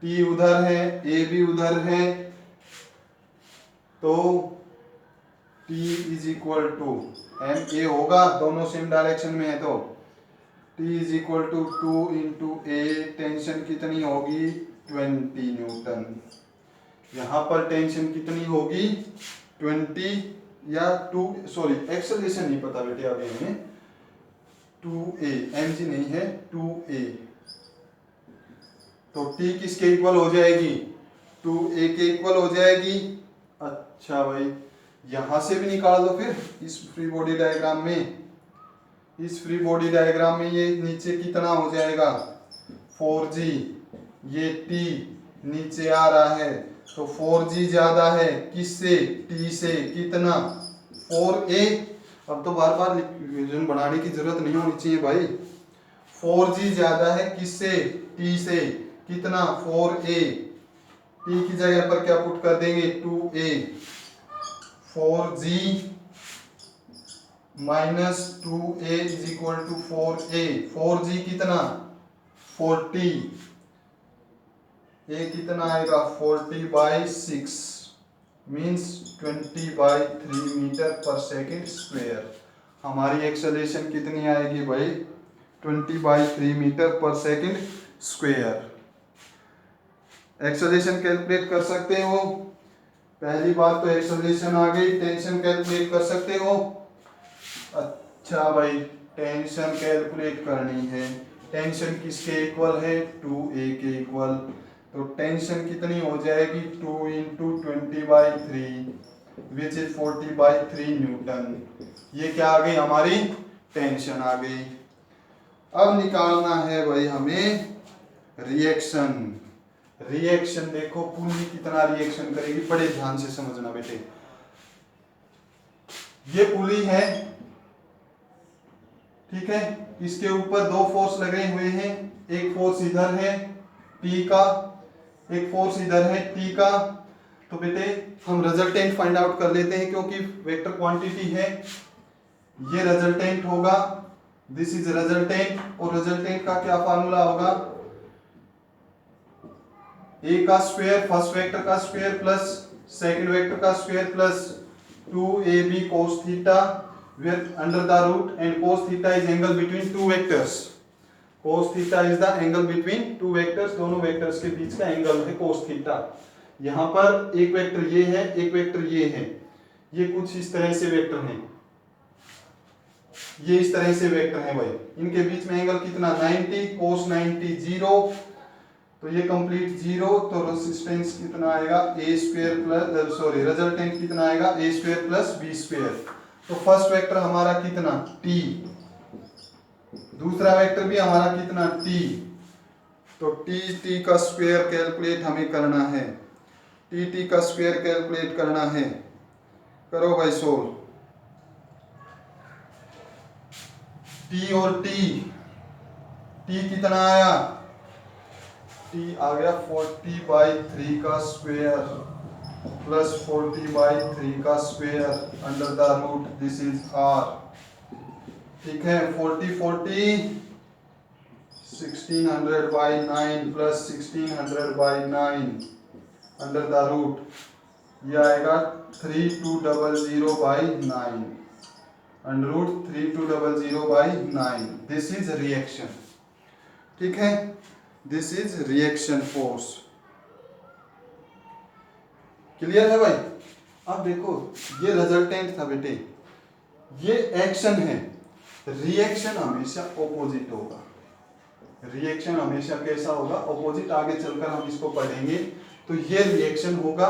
T उधर है, A भी उधर है, तो T is equal to MA होगा, दोनों सेम डायरेक्शन में है, तो T is equal to 2 into A। Tension कितनी होगी 20 न्यूटन। यहाँ पर टेंशन कितनी होगी 20 या 2, सॉरी एक्सेलरेशन नहीं पता बेटे अभी हमें, 2A, mg नहीं है 2A। तो T किसके इक्वल हो जाएगी 2A के इक्वल हो जाएगी। अच्छा भाई, यहां से भी निकाल दो फिर इस फ्री बॉडी डायग्राम में। इस फ्री बॉडी डायग्राम में ये नीचे कितना हो जाएगा 4g, ये T नीचे आ रहा है, तो 4g ज्यादा है किससे T से, कितना 4A। अब तो बार बार इक्वेशन बनाने की जरूरत नहीं होनी चाहिए भाई। 4g ज्यादा है किससे T से, कितना 4A। T की जगह पर क्या पुट कर देंगे 2A, 4g minus 2A is equal to 4A। 4g कितना 40, A कितना आएगा 40/6 मीन्स 20/3 मीटर पर सेकेंड स्क्वायर। हमारी एक्सेलरेशन कितनी आएगी भाई 20/3 मीटर पर सेकेंड स्क्वायर। एक्सेलरेशन कैलकुलेट कर सकते हो। पहली बात तो एक्सेलरेशन आ गई, टेंशन कैलकुलेट कर सकते हो। अच्छा भाई, टेंशन कैलकुलेट करनी है। टेंशन किसके इक्वल है 2A के इक्वल, तो टेंशन कितनी हो जाएगी 2 इंटू 20/3 विच इज 40/3 न्यूटन। ये क्या आ गई हमारी टेंशन आ गई। अब निकालना है भाई हमें रिएक्शन। रिएक्शन देखो पुली कितना रिएक्शन करेगी, बड़े ध्यान से समझना बेटे। ये पुली है, ठीक है, इसके ऊपर दो फोर्स लगे हुए हैं। एक फोर्स इधर है T का, एक फोर्स इधर है T का। तो बेटे हम रिजल्टेंट फाइंड आउट कर लेते हैं, क्योंकि वेक्टर क्वांटिटी है। ये रिजल्टेंट होगा, दिस इज रिजल्टेंट, और रिजल्टेंट का क्या फार्मूला होगा A का स्क्वायर, फर्स्ट वेक्टर का स्क्वायर प्लस सेकंड वेक्टर का square plus 2AB cos theta with under the root, and cos theta is angle between two vectors. cos theta is the angle between two vectors, दोनों vectors के बीच का angle है cos theta। यहाँ पर एक vector ये है, एक वेक्टर ये है, ये कुछ इस तरह से वेक्टर हैं, ये इस तरह से वेक्टर हैं भाई। इनके बीच में एंगल कितना 90, cos 90 0, तो ये कंप्लीट 0, तो रेजिस्टेंस कितना आएगा a square plus, sorry resultant कितना आएगा a square plus b square. तो फर्स्ट वेक्टर हमारा कितना t, दूसरा वेक्टर भी हमारा कितना t, तो t का स्क्वायर कैलकुलेट हमें करना है, t का स्क्वायर कैलकुलेट करना है। करो भाई सोल्व। t और t कितना आया, t आ गया 40/3 का स्क्वायर प्लस 40/3 का square under the root, this is r, ठीक है। 40 1600/9 प्लस 1600/9 अंडर द रूट, ये आएगा 3200/9 under root 3200/9। This is reaction, ठीक है, this is reaction force. Clear है भाई। अब देखो ये रिजल्टेंट था बेटे, ये एक्शन है, रिएक्शन हमेशा ऑपोजिट होगा। रिएक्शन हमेशा कैसा होगा ऑपोजिट, आगे चलकर हम इसको पढ़ेंगे। तो ये रिएक्शन होगा,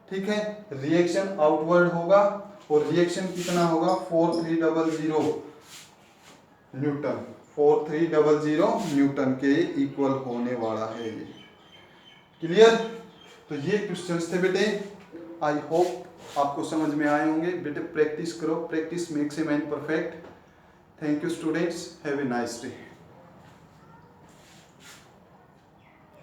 ठीक है, रिएक्शन आउटवर्ड होगा, और रिएक्शन कितना होगा 4300 न्यूटन, 4300 न्यूटन के इक्वल होने वाला है ये। क्लियर। तो ये क्वेश्चंस थे बेटे, आई होप आपको समझ में आए होंगे। बेटे प्रैक्टिस करो, practice makes a man perfect. Thank you students, have a nice day.